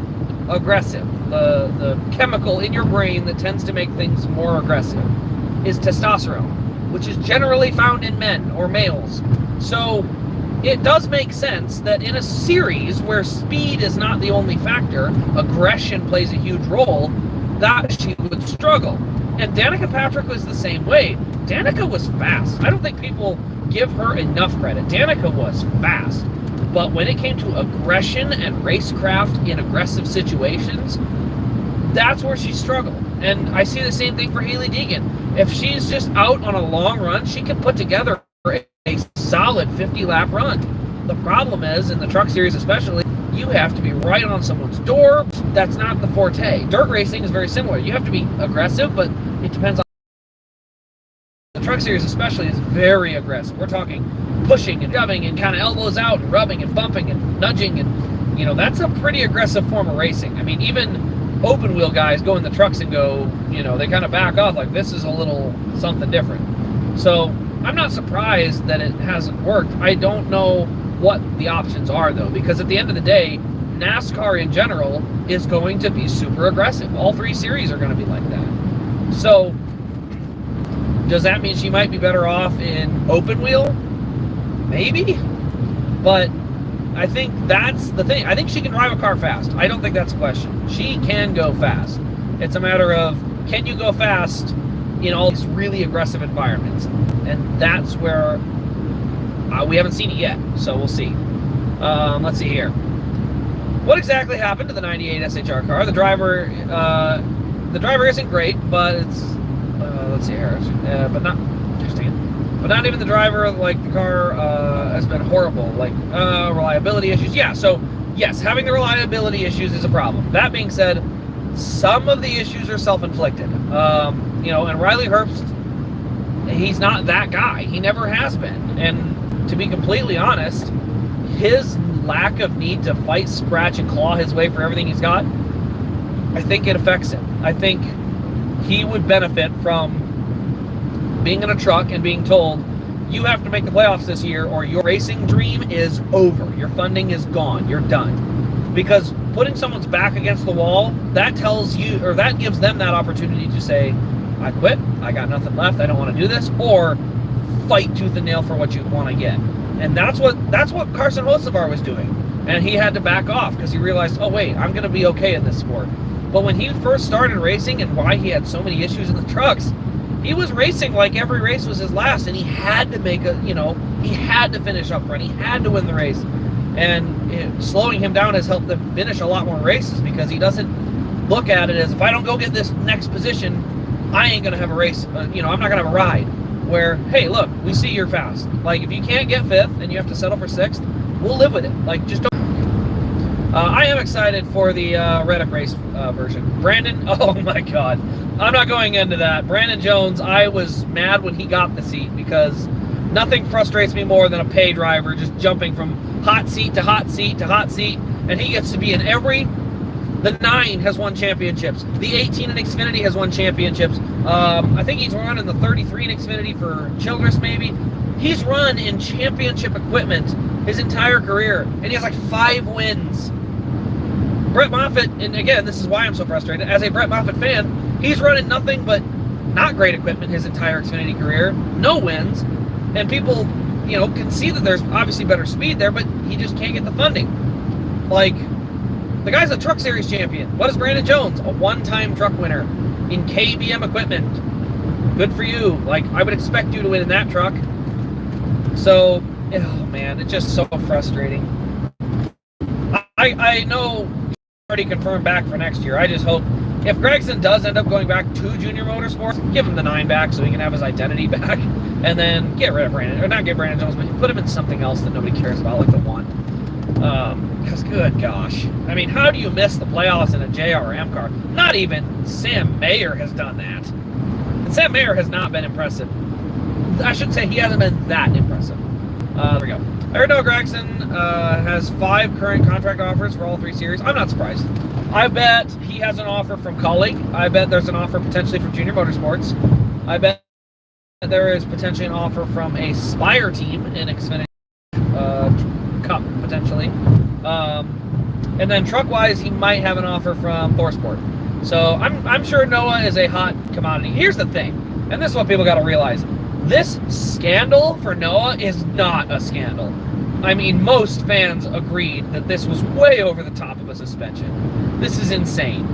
aggressive, the chemical in your brain that tends to make things more aggressive, is testosterone, which is generally found in men or males. So it does make sense that in a series where speed is not the only factor, aggression plays a huge role, that she would struggle. And Danica Patrick was the same way. Danica was fast. I don't think people give her enough credit. Danica was fast. But when it came to aggression and racecraft in aggressive situations, that's where she struggled. And I see the same thing for Hailie Deegan. If she's just out on a long run, she can put together a solid 50-lap run. The problem is, in the truck series especially, you have to be right on someone's door. That's not the forte. Dirt racing is very similar. You have to be aggressive, but it depends on... The truck series especially is very aggressive. We're talking pushing and shoving and kind of elbows out and rubbing and bumping and nudging, and that's a pretty aggressive form of racing. I mean, even open wheel guys go in the trucks and go, they kind of back off like this is a little something different. So I'm not surprised that it hasn't worked. I don't know what the options are though, because at the end of the day, NASCAR in general is going to be super aggressive. All 3 series are going to be like that. So does that mean she might be better off in open wheel? Maybe, but I think that's the thing. I think she can drive a car fast. I don't think that's a question. She can go fast. It's a matter of, can you go fast in all these really aggressive environments? And that's where we haven't seen it yet, so we'll see. Let's see here. What exactly happened to the 98 SHR car? The driver isn't great, but it's, let's see here, but not, just a second. but not even the driver. Like, the car has been horrible. Like, reliability issues. Yeah, so yes, having the reliability issues is a problem. That being said, some of the issues are self-inflicted. You know, and Riley Herbst, he's not that guy. He never has been. And to be completely honest, his lack of need to fight, scratch, and claw his way for everything he's got, I think it affects him. I think he would benefit from being in a truck and being told, you have to make the playoffs this year or your racing dream is over. Your funding is gone. You're done. Because putting someone's back against the wall, that tells you, or that gives them that opportunity to say, I quit, I got nothing left, I don't want to do this, or fight tooth and nail for what you want to get. And that's what Carson Hocevar was doing. And he had to back off because he realized, oh wait, I'm going to be okay in this sport. But when he first started racing and why he had so many issues in the trucks, he was racing like every race was his last, and he had to make he had to finish up front, he had to win the race. And slowing him down has helped them finish a lot more races because he doesn't look at it as, if I don't go get this next position, I ain't going to have a race, I'm not going to have a ride. Where, hey, look, we see you're fast. Like, if you can't get 5th and you have to settle for 6th, we'll live with it. Like, just don't. I am excited for the Reddick race version. Brandon, oh my God. I'm not going into that. Brandon Jones, I was mad when he got the seat because nothing frustrates me more than a pay driver just jumping from hot seat to hot seat to hot seat, and he gets to be in every. The 9 has won championships. The 18 in Xfinity has won championships. I think he's run in the 33 in Xfinity for Childress, maybe. He's run in championship equipment his entire career, and he has like 5 wins. Brett Moffitt, and again, this is why I'm so frustrated, as a Brett Moffitt fan, he's running nothing but not great equipment his entire Xfinity career, no wins, and people, can see that there's obviously better speed there, but he just can't get the funding. Like, the guy's a Truck Series champion. What is Brandon Jones? A one-time truck winner in KBM equipment. Good for you. Like, I would expect you to win in that truck. So, oh man, it's just so frustrating. I know already confirmed back for next year. I just hope if Gragson does end up going back to Junior Motorsports, give him the 9 back so he can have his identity back, and then get rid of Brandon, or not get Brandon Jones, but put him in something else that nobody cares about, like the 1. Because good gosh, I mean, how do you miss the playoffs in a JRM car? Not even Sam Mayer has done that. And Sam Mayer has not been impressive. I should say he hasn't been that impressive. There we go. I heard Noah Gragson has 5 current contract offers for all 3 series. I'm not surprised. I bet he has an offer from Colleague. I bet there's an offer potentially from Junior Motorsports. I bet there is potentially an offer from a Spire team in Xfinity Cup, potentially. And then truck-wise, he might have an offer from ThorSport. So I'm sure Noah is a hot commodity. Here's the thing, and this is what people got to realize. This scandal for Noah is not a scandal. I mean, most fans agreed that this was way over the top of a suspension. This is insane.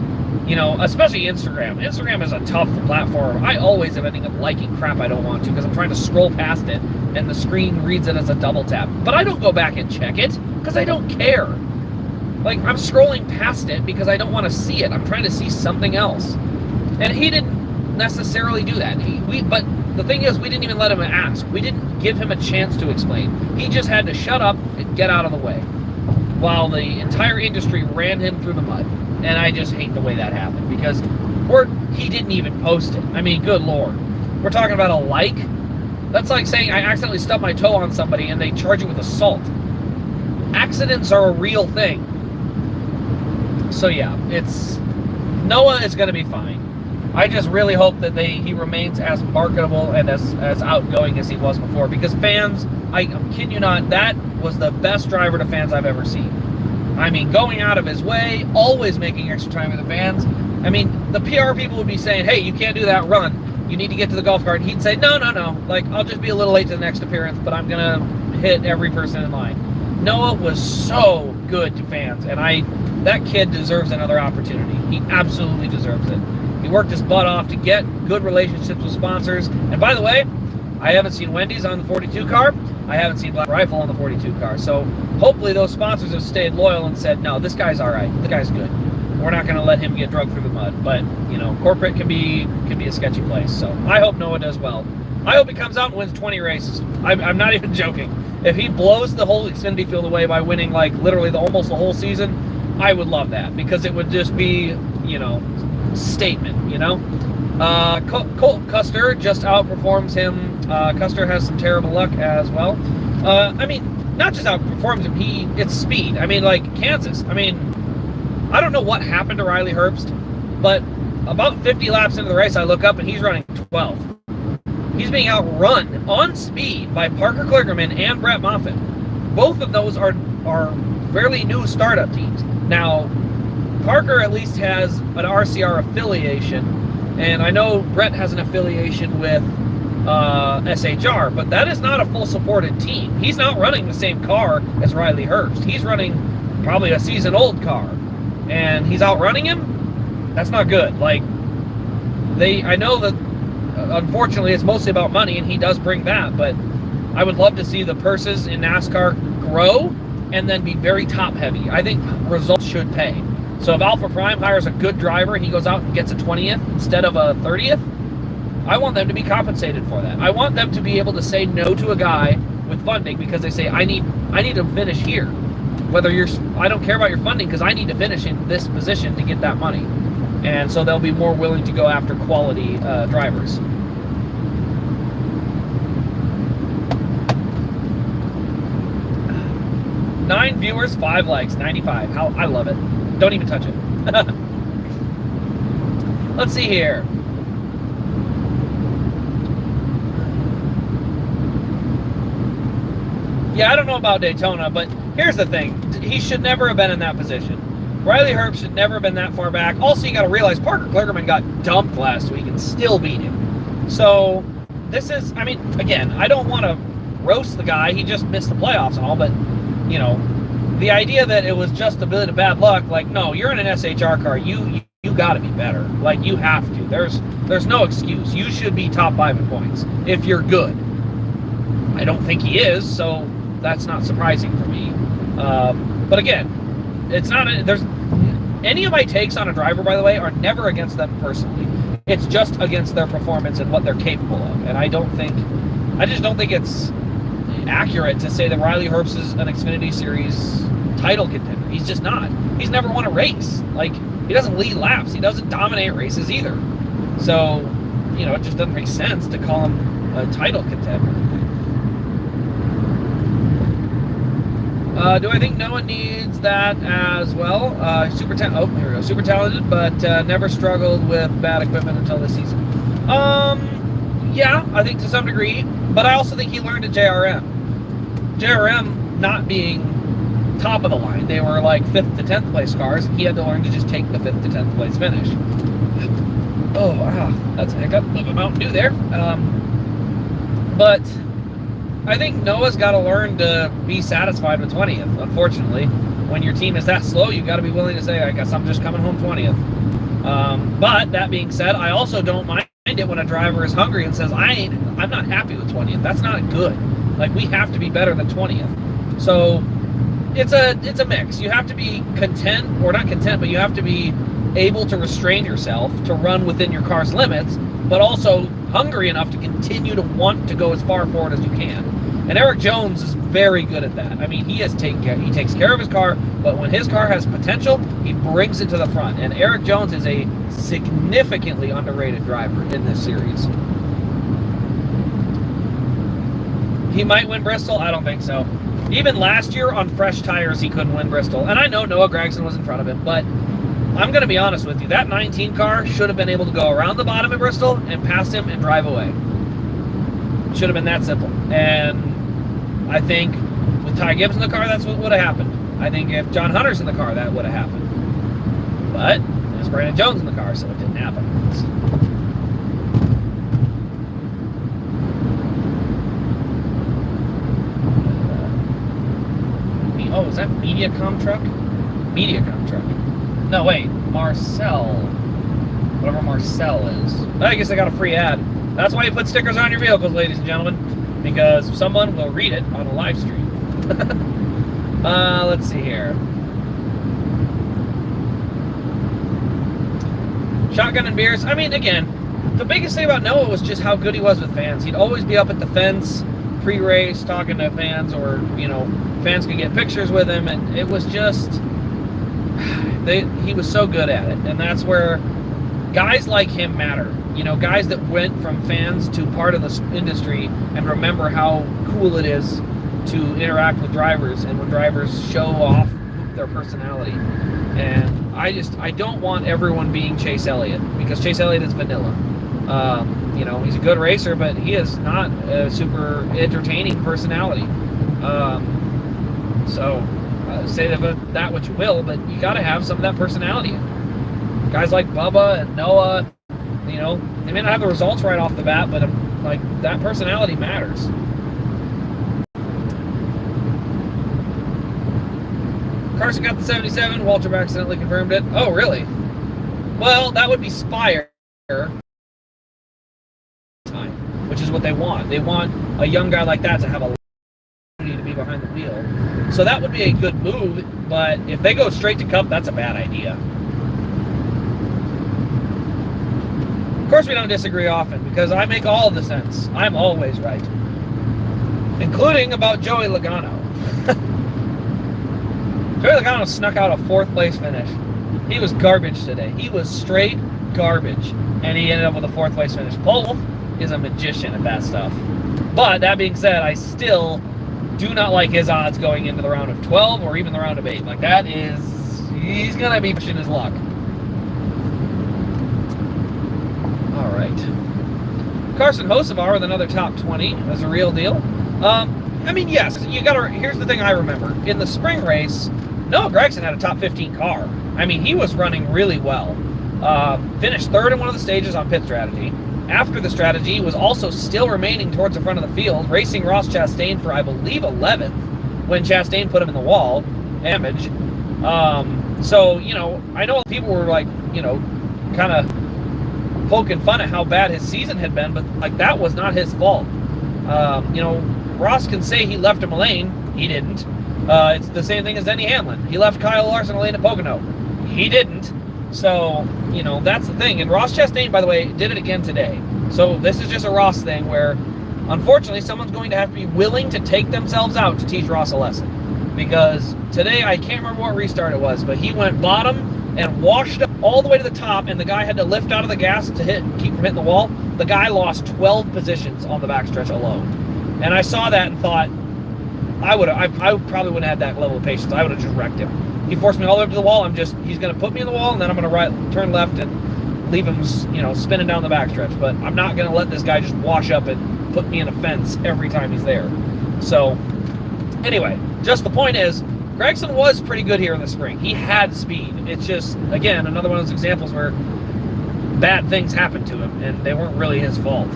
Especially Instagram. Instagram is a tough platform. I always am ending up liking crap I don't want to because I'm trying to scroll past it and the screen reads it as a double tap. But I don't go back and check it because I don't care. Like, I'm scrolling past it because I don't want to see it. I'm trying to see something else. And he didn't necessarily do that. But the thing is, we didn't even let him ask. We didn't give him a chance to explain. He just had to shut up and get out of the way while the entire industry ran him through the mud. And I just hate the way that happened because he didn't even post it. I mean, good Lord. We're talking about a like? That's like saying I accidentally stubbed my toe on somebody and they charge you with assault. Accidents are a real thing. So yeah, Noah is going to be fine. I just really hope that he remains as marketable and as outgoing as he was before. Because fans, I'm kidding you not, that was the best driver to fans I've ever seen. I mean, going out of his way, always making extra time with the fans. I mean, the PR people would be saying, hey, you can't do that run. You need to get to the golf cart. And he'd say, no. Like, I'll just be a little late to the next appearance, but I'm going to hit every person in line. Noah was so good to fans, and that kid deserves another opportunity. He absolutely deserves it. He worked his butt off to get good relationships with sponsors. And by the way, I haven't seen Wendy's on the 42 car. I haven't seen Black Rifle on the 42 car. So hopefully those sponsors have stayed loyal and said, no, this guy's all right. This guy's good. We're not going to let him get drugged through the mud. But, corporate can be a sketchy place. So I hope Noah does well. I hope he comes out and wins 20 races. I'm not even joking. If he blows the whole Xfinity field away by winning like literally almost the whole season, I would love that, because it would just be, statement, Colt Custer just outperforms him. Custer has some terrible luck as well. Not just outperforms him, it's speed. Kansas. I don't know what happened to Riley Herbst, but about 50 laps into the race, I look up and he's running 12. He's being outrun on speed by Parker Kligerman and Brett Moffitt. Both of those are fairly new startup teams. Now, Parker at least has an RCR affiliation, and I know Brett has an affiliation with SHR, but that is not a full supported team. He's not running the same car as Riley Herbst. He's running probably a season-old car, and he's outrunning him. That's not good. I know that unfortunately it's mostly about money, and he does bring that, but I would love to see the purses in NASCAR grow and then be very top-heavy. I think results should pay. So if Alpha Prime hires a good driver and he goes out and gets a 20th instead of a 30th, I want them to be compensated for that. I want them to be able to say no to a guy with funding because they say, I need to finish here. I don't care about your funding because I need to finish in this position to get that money. And so they'll be more willing to go after quality drivers. Nine viewers, 5 likes, 95. I love it. Don't even touch it. Let's see here. Yeah, I don't know about Daytona, but here's the thing. He should never have been in that position. Riley Herbst should never have been that far back. Also, you got to realize Parker Kligerman got dumped last week and still beat him. So, this is, again, I don't want to roast the guy. He just missed the playoffs and all, but, the idea that it was just a bit of bad luck, no, you're in an SHR car. You got to be better. You have to. There's no excuse. You should be top 5 in points if you're good. I don't think he is, so that's not surprising for me. But again, it's not. There's any of my takes on a driver, by the way, are never against them personally. It's just against their performance and what they're capable of. And I just don't think it's accurate to say that Riley Herbst is an Xfinity Series title contender. He's just not. He's never won a race. He doesn't lead laps. He doesn't dominate races either. So, it just doesn't make sense to call him a title contender. Do I think Noah needs that as well? Super talented, but never struggled with bad equipment until this season. Yeah, I think to some degree, but I also think he learned at JRM. JRM not being top of the line, they were 5th to 10th place cars. He had to learn to just take the 5th to 10th place finish. That's a hiccup. Love a Mountain Dew there. But I think Noah's got to learn to be satisfied with 20th. Unfortunately, when your team is that slow, you've got to be willing to say, I guess I'm just coming home 20th. But that being said, I also don't mind it when a driver is hungry and says, I'm not happy with 20th. That's not good. We have to be better than 20th. So it's a mix. You have to be content, or not content, but you have to be able to restrain yourself to run within your car's limits, but also hungry enough to continue to want to go as far forward as you can. And Eric Jones is very good at that. He takes care of his car, but when his car has potential, he brings it to the front. And Eric Jones is a significantly underrated driver in this series. He might win Bristol. I don't think so. Even last year on fresh tires, he couldn't win Bristol. And I know Noah Gragson was in front of him, but I'm going to be honest with you. That 19 car should have been able to go around the bottom of Bristol and pass him and drive away. Should have been that simple. And I think with Ty Gibbs in the car, that's what would have happened. I think if John Hunter's in the car, that would have happened. But there's Brandon Jones in the car, so it didn't happen. Oh, is that Mediacom truck? Mediacom truck. No, wait. Marcel. Whatever Marcel is. I guess I got a free ad. That's why you put stickers on your vehicles, ladies and gentlemen. Because someone will read it on a live stream. Let's see here. Shotgun and beers. Again, the biggest thing about Noah was just how good he was with fans. He'd always be up at the fence pre-race talking to fans, or fans could get pictures with him, and it was just he was so good at it. And that's where guys like him matter. Guys that went from fans to part of the industry and remember how cool it is to interact with drivers, and when drivers show off their personality. And I don't want everyone being Chase Elliott, because Chase Elliott is vanilla. He's a good racer, but he is not a super entertaining personality. Say that what you will, but you got to have some of that personality. Guys like Bubba and Noah, they may not have the results right off the bat, but that personality matters. Carson got the 77. Waltrip accidentally confirmed it. Oh, really? Well, that would be Spire time, which is what they want. They want a young guy like that to have a opportunity to be behind the wheel. So that would be a good move, but if they go straight to Cup, that's a bad idea. Of course, we don't disagree often, because I make all of the sense. I'm always right. Including about Joey Logano. Joey Logano snuck out a 4th place finish. He was garbage today. He was straight garbage, and he ended up with a 4th place finish. Paul Wolf is a magician at that stuff. But that being said, I still do not like his odds going into the round of 12 or even the round of 8. He's going to be pushing his luck. All right. Carson Hocevar with another top 20 as a real deal. Yes, here's the thing I remember. In the spring race, Noah Gragson had a top 15 car. He was running really well. Finished 3rd in one of the stages on pit strategy. After the strategy, was also still remaining towards the front of the field, racing Ross Chastain for, I believe, 11th, when Chastain put him in the wall. Damage. I know people were kind of poking fun at how bad his season had been, but that was not his fault. Ross can say he left him a lane. He didn't. It's the same thing as Denny Hamlin. He left Kyle Larson a lane at Pocono. He didn't. So, that's the thing. And Ross Chastain, by the way, did it again today. So this is just a Ross thing where, unfortunately, someone's going to have to be willing to take themselves out to teach Ross a lesson. Because today, I can't remember what restart it was, but he went bottom and washed up all the way to the top, and the guy had to lift out of the gas to keep from hitting the wall. The guy lost 12 positions on the backstretch alone. And I saw that and thought, I probably wouldn't have had that level of patience. I would have just wrecked him. He forced me all the way up to the wall. He's going to put me in the wall, and then I'm going to turn left and leave him, spinning down the backstretch. But I'm not going to let this guy just wash up and put me in a fence every time he's there. So, anyway, just the point is, Gragson was pretty good here in the spring. He had speed. It's just, again, another one of those examples where bad things happened to him, and they weren't really his fault.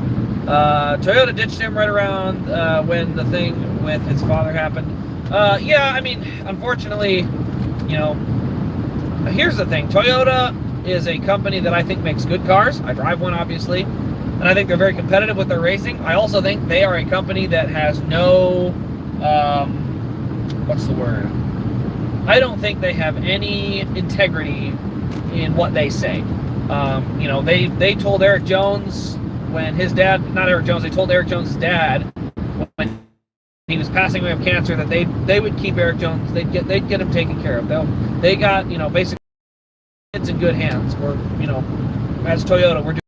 Toyota ditched him right around when the thing with his father happened. Unfortunately, here's the thing. Toyota is a company that I think makes good cars. I drive one, obviously, and I think they're very competitive with their racing. I also think they are a company that has no, what's the word? I don't think they have any integrity in what they say. They told Eric Jones when his dad, not Eric Jones, they told Eric Jones' dad when he was passing away of cancer that they would keep Eric Jones, they'd get him taken care of. They got, basically it's in good hands. We're, as Toyota, we're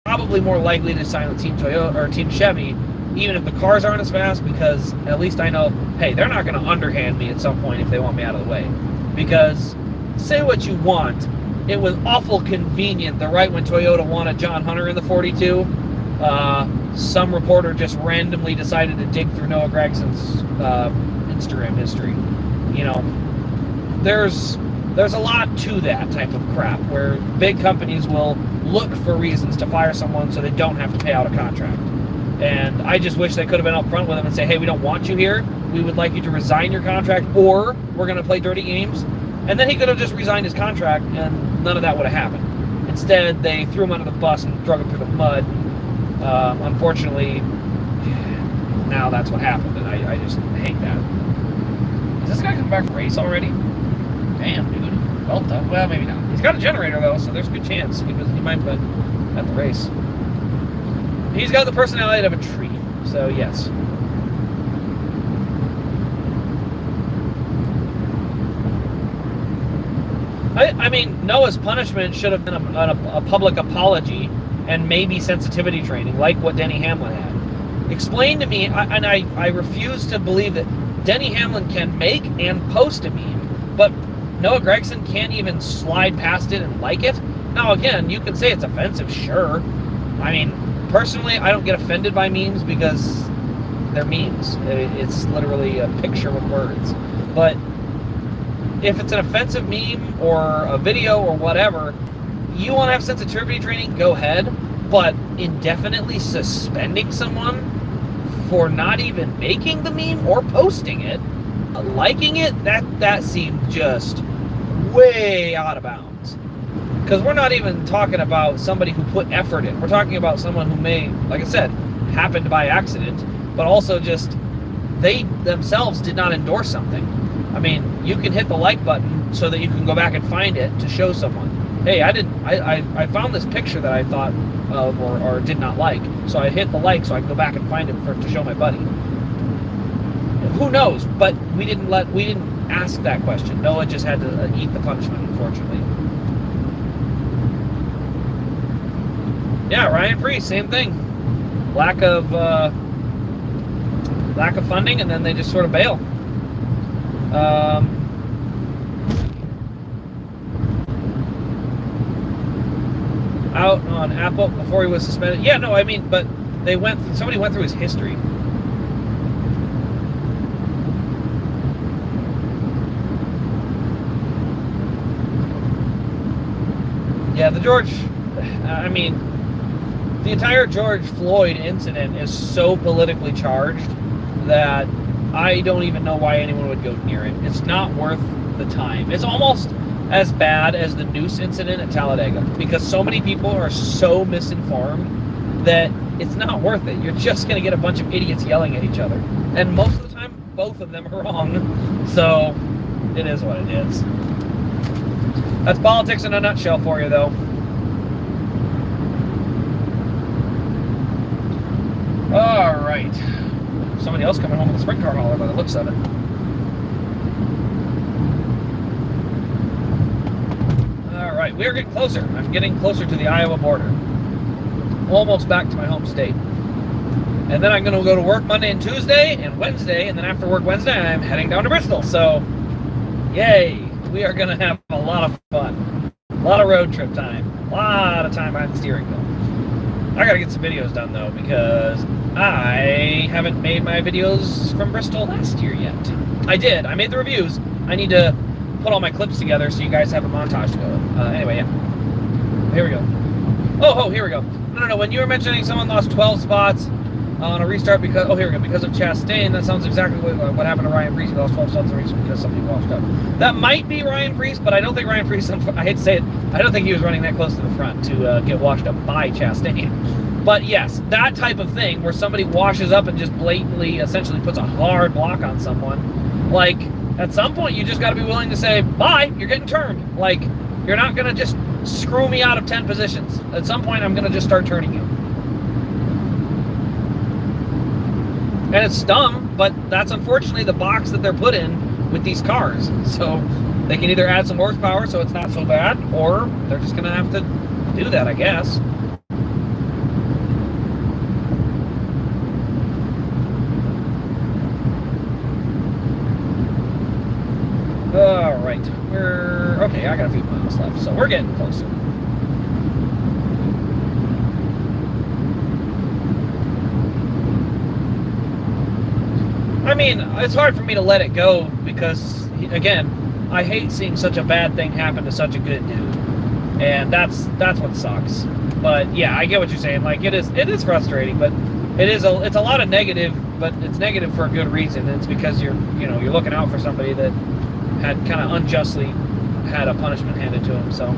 probably more likely to sign with Team Toyota or Team Chevy, even if the cars aren't as fast, because at least I know, hey, they're not going to underhand me at some point if they want me out of the way. Because say what you want, it was awful convenient that right when Toyota wanted John Hunter in the 42, some reporter just randomly decided to dig through Noah Gragson's Instagram history. There's a lot to that type of crap where big companies will look for reasons to fire someone so they don't have to pay out a contract. And I just wish they could have been up front with them and say, hey, we don't want you here. We would like you to resign your contract, or we're going to play dirty games. And then he could have just resigned his contract, and none of that would have happened. Instead, they threw him under the bus and drug him through the mud. Unfortunately, now that's what happened, and I just hate that. Is this guy coming back from race already? Damn, dude. Well done. Well, maybe not. He's got a generator though, so there's a good chance he might have been at the race. He's got the personality of a tree, so yes. I mean, Noah's punishment should have been a public apology and maybe sensitivity training, like what Denny Hamlin had. Explain to me, and I refuse to believe that Denny Hamlin can make and post a meme, but Noah Gragson can't even slide past it and like it. Now, again, you can say it's offensive, sure. I mean, personally, I don't get offended by memes because they're memes. It's literally a picture with words. But if it's an offensive meme or a video or whatever, you want to have sensitivity training, go ahead. But indefinitely suspending someone for not even making the meme or posting it, liking it, that seemed just way out of bounds. Because we're not even talking about somebody who put effort in. We're talking about someone who may, like I said, happened by accident, but also just they themselves did not endorse something. I mean, you can hit the like button so that you can go back and find it to show someone, hey, I found this picture that I thought of or did not like, so I hit the like so I can go back and find it to show my buddy. Who knows? But we didn't ask that question. Noah just had to eat the punishment, unfortunately. Yeah, Ryan Preece, same thing. Lack of funding, and then they just sort of bail. Out on Apple before he was suspended. Yeah, no, I mean, but somebody went through his history. Yeah, the entire George Floyd incident is so politically charged that I don't even know why anyone would go near it. It's not worth the time. It's almost as bad as the noose incident at Talladega, because so many people are so misinformed that it's not worth it. You're just going to get a bunch of idiots yelling at each other. And most of the time, both of them are wrong. So, it is what it is. That's politics in a nutshell for you, though. All right. Somebody else coming home with a sprint car hauler by the looks of it. All right, we're getting closer. I'm getting closer to the Iowa border. Almost back to my home state. And then I'm going to go to work Monday and Tuesday and Wednesday, and then after work Wednesday, I'm heading down to Bristol. So, yay, we are going to have a lot of fun. A lot of road trip time. A lot of time behind the steering wheel. I got to get some videos done, though, because I haven't made my videos from Bristol last year yet. I did. I made the reviews. I need to put all my clips together so you guys have a montage to go with. Anyway, yeah. Here we go. Oh, here we go. No. When you were mentioning someone lost 12 spots on a restart because... Oh, here we go. Because of Chastain, that sounds exactly what happened to Ryan Preece. He lost 12 spots in a race because somebody washed up. That might be Ryan Preece, but I don't think Ryan Preece... I hate to say it. I don't think he was running that close to the front to get washed up by Chastain. But yes, that type of thing where somebody washes up and just blatantly, essentially puts a hard block on someone, like, at some point you just got to be willing to say, bye, you're getting turned. Like, you're not going to just screw me out of 10 positions. At some point I'm going to just start turning you. And it's dumb, but that's unfortunately the box that they're put in with these cars. So they can either add some horsepower so it's not so bad, or they're just going to have to do that, I guess. All right, okay, I got a few miles left, so we're getting closer. I mean, it's hard for me to let it go because, again, I hate seeing such a bad thing happen to such a good dude, and that's what sucks. But yeah, I get what you're saying. Like, it is frustrating, but it's a lot of negative, but it's negative for a good reason. It's because you're looking out for somebody that had kind of unjustly had a punishment handed to him. So,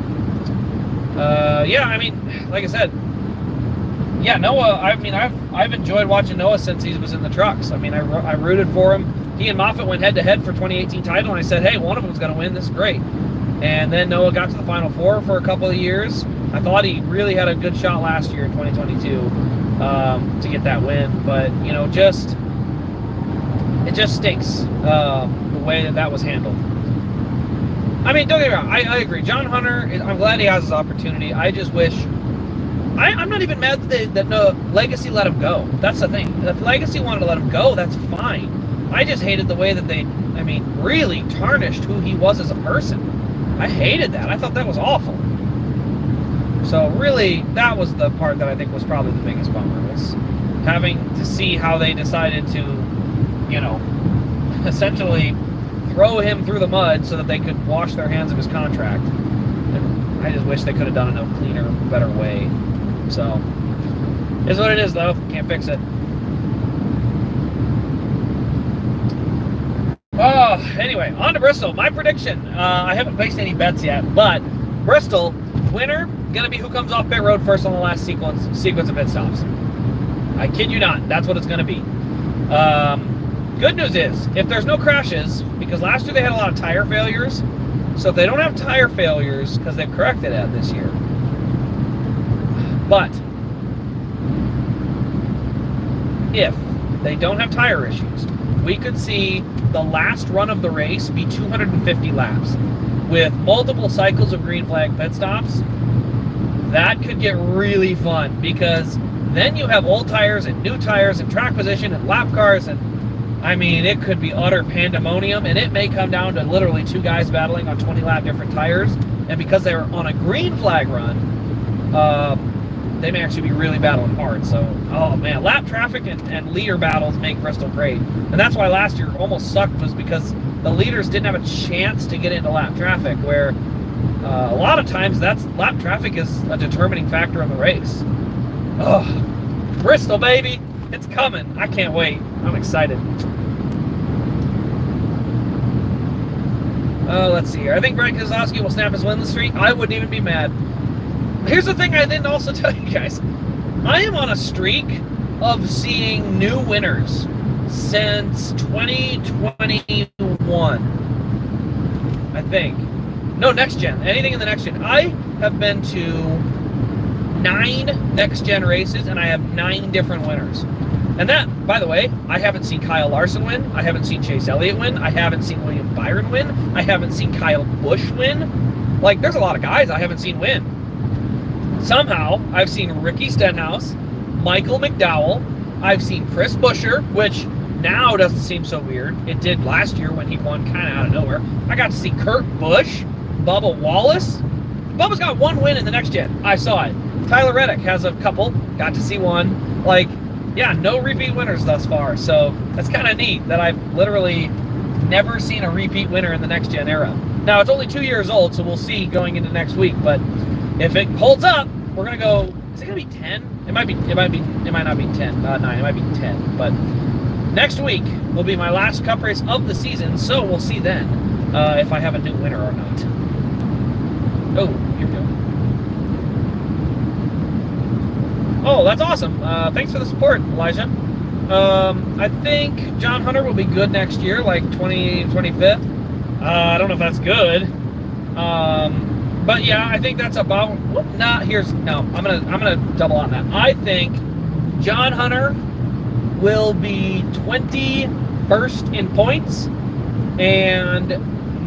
yeah, I mean, like I said, yeah, Noah, I mean, I've enjoyed watching Noah since he was in the trucks. I mean, I rooted for him. He and Moffitt went head-to-head for 2018 title, and I said, hey, one of them's going to win. This is great. And then Noah got to the Final Four for a couple of years. I thought he really had a good shot last year in 2022 to get that win. But, it just stinks the way that was handled. I mean, don't get me wrong. I agree. John Hunter, I'm glad he has his opportunity. I just wish... I'm not even mad that no Legacy let him go. That's the thing. If Legacy wanted to let him go, that's fine. I just hated the way that they, really tarnished who he was as a person. I hated that. I thought that was awful. So really, that was the part that I think was probably the biggest bummer, was having to see how they decided to, essentially throw him through the mud so that they could wash their hands of his contract. And I just wish they could have done it in a cleaner, better way. So, is what it is, though. Can't fix it. Oh, anyway, on to Bristol. My prediction. I haven't placed any bets yet, but Bristol, winner, going to be who comes off pit road first on the last sequence of pit stops. I kid you not. That's what it's going to be. Good news is, if there's no crashes, because last year they had a lot of tire failures, so if they don't have tire failures, because they've corrected that this year, but if they don't have tire issues, we could see the last run of the race be 250 laps with multiple cycles of green flag pit stops. That could get really fun, because then you have old tires and new tires and track position and lap cars, and it could be utter pandemonium, and it may come down to literally two guys battling on 20 lap different tires, and because they were on a green flag run, they may actually be really battling hard. So, oh man, lap traffic and leader battles make Bristol great. And that's why last year almost sucked, was because the leaders didn't have a chance to get into lap traffic, where a lot of times lap traffic is a determining factor in the race. Oh, Bristol, baby. It's coming. I can't wait. I'm excited. Let's see here. I think Brad Keselowski will snap his winless streak. I wouldn't even be mad. Here's the thing I didn't also tell you guys. I am on a streak of seeing new winners since 2021. I think. No, next gen. Anything in the next gen. I have been to 9 next gen races, and I have 9 different winners. And that, by the way, I haven't seen Kyle Larson win. I haven't seen Chase Elliott win. I haven't seen William Byron win. I haven't seen Kyle Busch win. There's a lot of guys I haven't seen win. Somehow, I've seen Ricky Stenhouse, Michael McDowell. I've seen Chris Buescher, which now doesn't seem so weird. It did last year when he won kind of out of nowhere. I got to see Kurt Busch, Bubba Wallace. Bubba's got 1 win in the next gen. I saw it. Tyler Reddick has a couple. Got to see 1. No repeat winners thus far. So that's kind of neat that I've literally never seen a repeat winner in the next gen era. Now, it's only 2 years old, so we'll see going into next week. But if it holds up, we're gonna go. Is it gonna be 10? It might not be 10. 9. It might be 10. But next week will be my last Cup race of the season, so we'll see then if I have a new winner or not. Oh, here we go. Oh, that's awesome. Thanks for the support, Elijah. I think John Hunter will be good next year, like 25th. I don't know if that's good. But yeah, I think that's about. I'm gonna double on that. I think John Hunter will be 21st in points and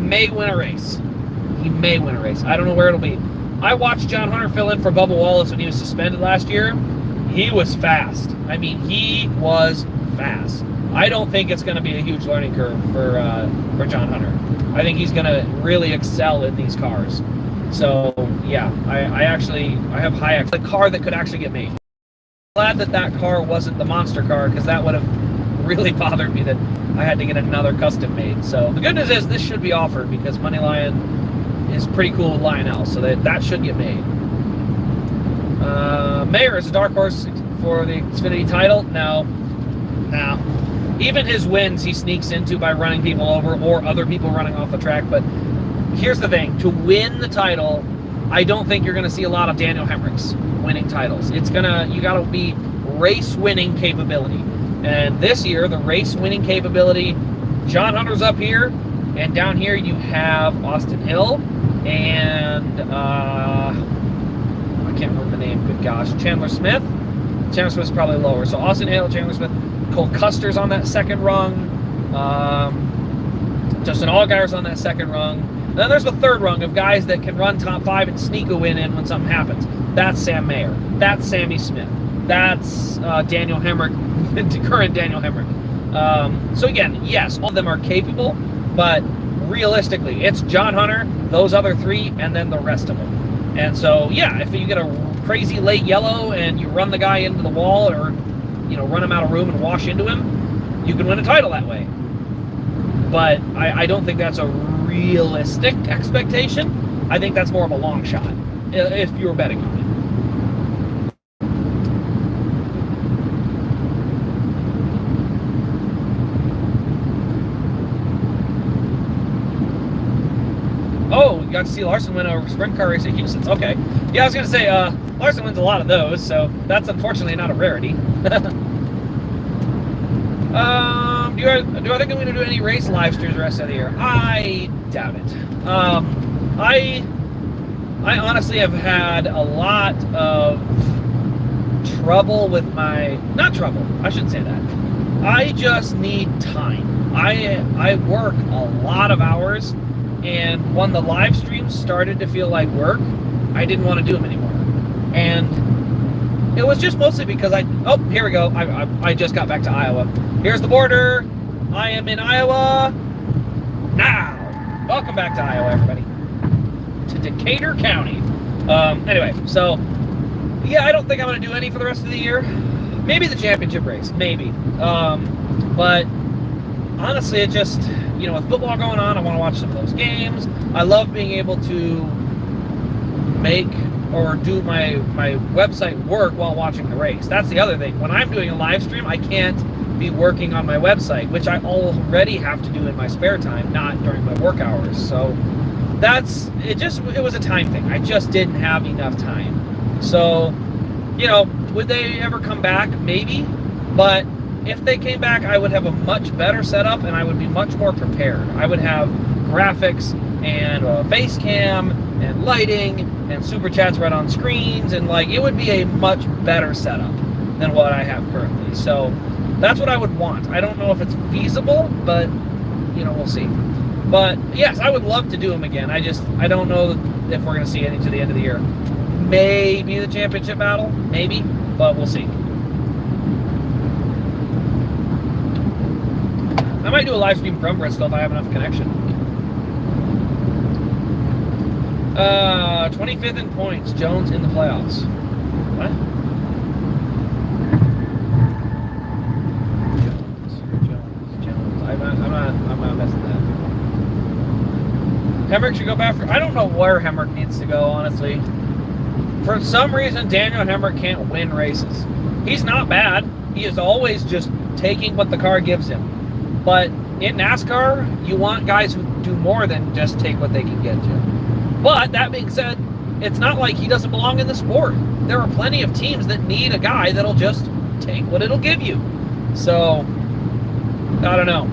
may win a race. He may win a race. I don't know where it'll be. I watched John Hunter fill in for Bubba Wallace when he was suspended last year. He was fast. He was fast. I don't think it's going to be a huge learning curve for John Hunter. I think he's going to really excel in these cars. So yeah, I have high the car that could actually get made. Glad that car wasn't the monster car, because that would have really bothered me that I had to get another custom made. So the good news is this should be offered, because Money Lion is pretty cool with Lionel, so that should get made. Mayer is a dark horse for the Xfinity title. No. Even his wins he sneaks into by running people over or other people running off the track. But here's the thing: to win the title, I don't think you're going to see a lot of Daniel Hemricks winning titles. You got to be race winning capability. And this year, the race winning capability, John Hunter's up here, and down here you have Austin Hill, and I can't remember the name. Good gosh, Chandler Smith. Chandler Smith's probably lower. So Austin Hale, Chandler Smith, Cole Custer's on that second rung. Justin Allgaier's on that second rung. And then there's the third rung of guys that can run top 5 and sneak a win in when something happens. That's Sam Mayer. That's Sammy Smith. That's Daniel Hemrick, current Daniel Hemrick. So again, yes, all of them are capable, but realistically, it's John Hunter, those other 3, and then the rest of them. And so, yeah, if you get a crazy late yellow and you run the guy into the wall, or run him out of room and wash into him, you can win a title that way. But I don't think that's a realistic expectation. I think that's more of a long shot if you were betting on it. Oh, you got to see Larson win over sprint car race at Houston. Okay. Yeah, I was going to say, Larson wins a lot of those, so that's unfortunately not a rarity. Do I think I'm going to do any race live streams the rest of the year? I doubt it. I honestly have had a lot of trouble with not trouble, I shouldn't say that. I just need time. I work a lot of hours, and when the live streams started to feel like work, I didn't want to do them anymore. And it was just mostly because here we go. I just got back to Iowa. Here's the border. I am in Iowa now. Welcome back to Iowa, everybody. To Decatur County. Anyway, so yeah, I don't think I'm going to do any for the rest of the year. Maybe the championship race, maybe. But honestly, it just, with football going on, I want to watch some of those games. I love being able to make or do my website work while watching the race. That's the other thing. When I'm doing a live stream, I can't be working on my website, which I already have to do in my spare time, not during my work hours. So it was a time thing. I just didn't have enough time. So, would they ever come back? Maybe. But if they came back, I would have a much better setup, and I would be much more prepared. I would have graphics and a face cam and lighting and super chats right on screens, and it would be a much better setup than what I have currently. So that's what I would want. I don't know if it's feasible, but we'll see. But yes, I would love to do them again. I don't know if we're going to see any to the end of the year. Maybe the championship battle, maybe, but we'll see. I might do a live stream from Bristol if I have enough connection. 25th in points. Jones in the playoffs. What? Jones. I'm not messing that. Hemrick should go back I don't know where Hemrick needs to go, honestly. For some reason, Daniel Hemrick can't win races. He's not bad. He is always just taking what the car gives him. But in NASCAR, you want guys who do more than just take what they can get you. But that being said, it's not like he doesn't belong in the sport. There are plenty of teams that need a guy that'll just take what it'll give you. So, I don't know.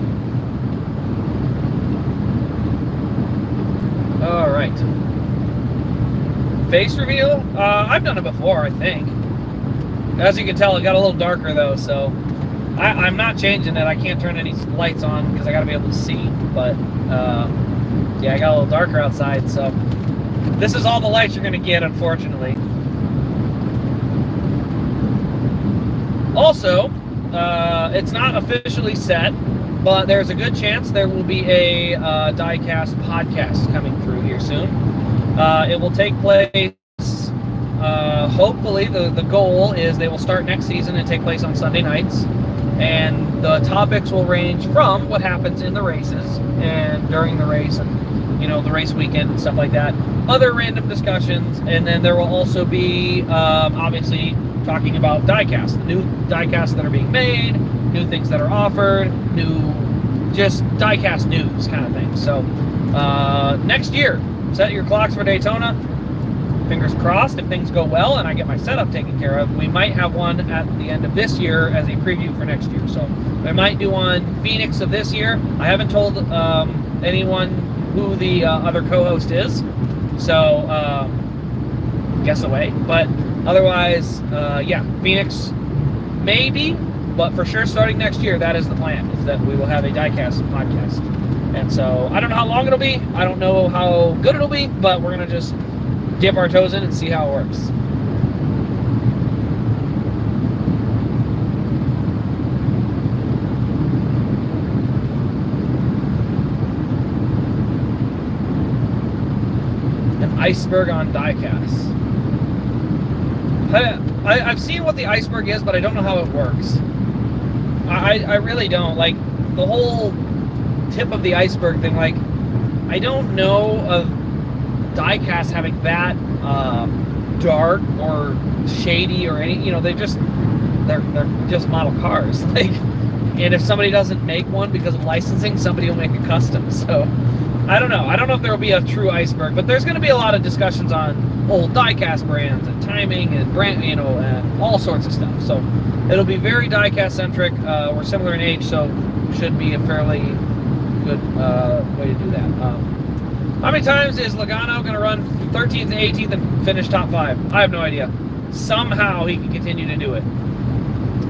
All right. Face reveal? I've done it before, I think. As you can tell, it got a little darker, though, so I'm not changing it. I can't turn any lights on because I got to be able to see. But, yeah, I got a little darker outside, so this is all the lights you're going to get, unfortunately. Also, it's not officially set, but there's a good chance there will be a Diecast podcast coming through here soon. It will take place, hopefully, the goal is they will start next season and take place on Sunday nights. And the topics will range from what happens in the races and during the race and, the race weekend and stuff like that. Other random discussions. And then there will also be, obviously, talking about diecast, the new diecasts that are being made, new things that are offered, just diecast news kind of thing. So next year, set your clocks for Daytona. Fingers crossed, if things go well and I get my setup taken care of, we might have one at the end of this year as a preview for next year. So I might do one Phoenix of this year. I haven't told anyone who the other co-host is, So guess away. But otherwise, yeah, Phoenix maybe, but for sure starting next year, that is the plan, is that we will have a diecast podcast. And so I don't know how long it'll be. I don't know how good it'll be, but we're going to just dip our toes in and see how it works. An iceberg on diecast. I've seen what the iceberg is, but I don't know how it works. I really don't. Like, the whole tip of the iceberg thing, like, I don't know of diecast having that dark or shady or any, you know, they're just model cars. Like, and if somebody doesn't make one because of licensing, somebody will make a custom. So I don't know. I don't know if there will be a true iceberg, but there's going to be a lot of discussions on old diecast brands and timing and brand, you know, and all sorts of stuff. So it'll be very diecast centric. We're similar in age, so should be a fairly good way to do that. How many times is Logano going to run 13th and 18th and finish top 5? I have no idea. Somehow he can continue to do it.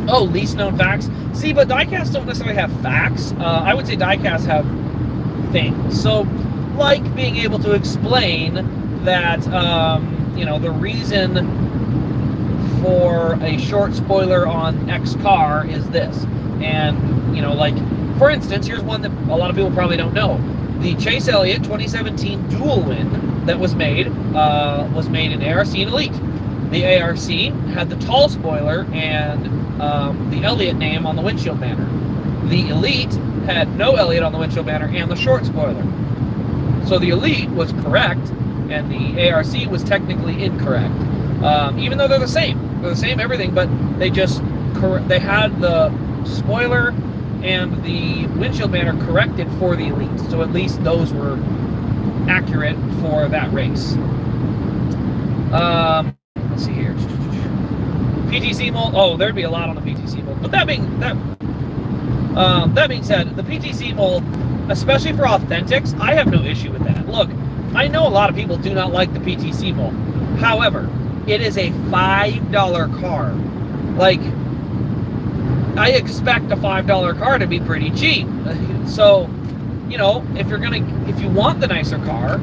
Oh, least known facts. See, but diecasts don't necessarily have facts. I would say diecasts have things. So, like being able to explain that, you know, the reason for a short spoiler on X car is this. And, you know, like, for instance, here's one that a lot of people probably don't know. The Chase Elliott 2017 dual win that was made in ARC and Elite. The ARC had the tall spoiler and the Elliott name on the windshield banner. The Elite had no Elliott on the windshield banner and the short spoiler. So the Elite was correct and the ARC was technically incorrect. Even though they're the same everything, but they had the spoiler and the windshield banner corrected for the Elite. So at least those were accurate for that race. Let's see here. PTC mold. Oh, there'd be a lot on the PTC mold. But that being said, the PTC mold, especially for authentics, I have no issue with that. Look, I know a lot of people do not like the PTC mold. However, it is a $5 car. Like, I expect a $5 car to be pretty cheap. So, you know, if you want the nicer car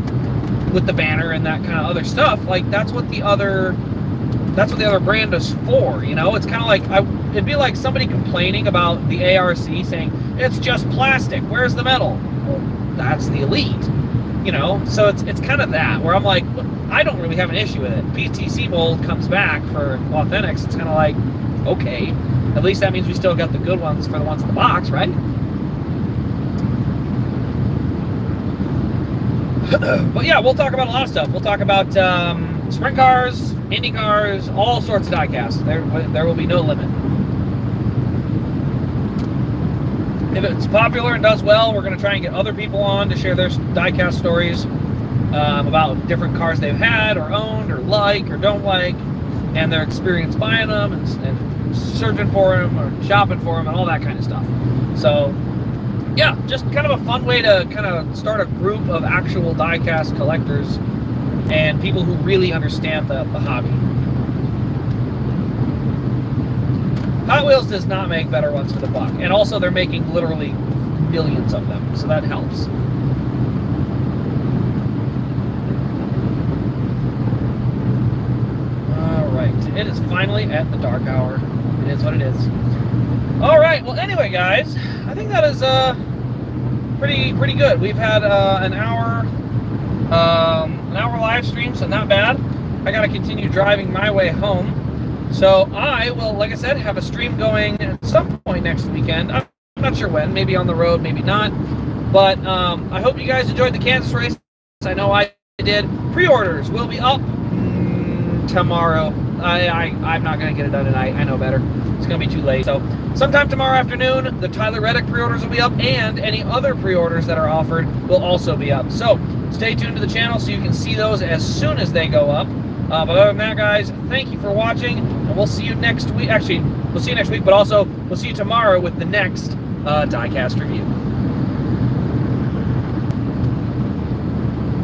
with the banner and that kind of other stuff, like, that's what the other brand is for. You know, it's kind of like it'd be like somebody complaining about the ARC saying it's just plastic. Where's the metal? Well, that's the Elite. You know, so it's kind of that where I'm like, I don't really have an issue with it. PTC mold comes back for authentics. It's kind of like, okay, at least that means we still got the good ones for the ones in the box, right? But yeah, we'll talk about a lot of stuff. We'll talk about sprint cars, Indy cars, all sorts of diecasts. There will be no limit. If it's popular and does well, we're going to try and get other people on to share their diecast stories about different cars they've had or owned or like or don't like, and their experience buying them and searching for them or shopping for them and all that kind of stuff. So yeah, just kind of a fun way to kind of start a group of actual diecast collectors and people who really understand the hobby. Hot Wheels does not make better ones for the buck, and also they're making literally millions of them, so that helps. Alright, it is finally at the dark hour. It is what it is. Alright, well anyway guys, I think that is pretty good. We've had an hour live stream, so not bad. I gotta continue driving my way home. So I will, like I said, have a stream going at some point next weekend. I'm not sure when, maybe on the road, maybe not. But I hope you guys enjoyed the Kansas race. I know I did. Pre-orders will be up tomorrow. I'm not going to get it done tonight. I know better. It's going to be too late. So sometime tomorrow afternoon, the Tyler Reddick pre-orders will be up, and any other pre-orders that are offered will also be up. So stay tuned to the channel so you can see those as soon as they go up. But other than that, guys, thank you for watching, and we'll see you next week. Actually, we'll see you next week, but also we'll see you tomorrow with the next diecast review.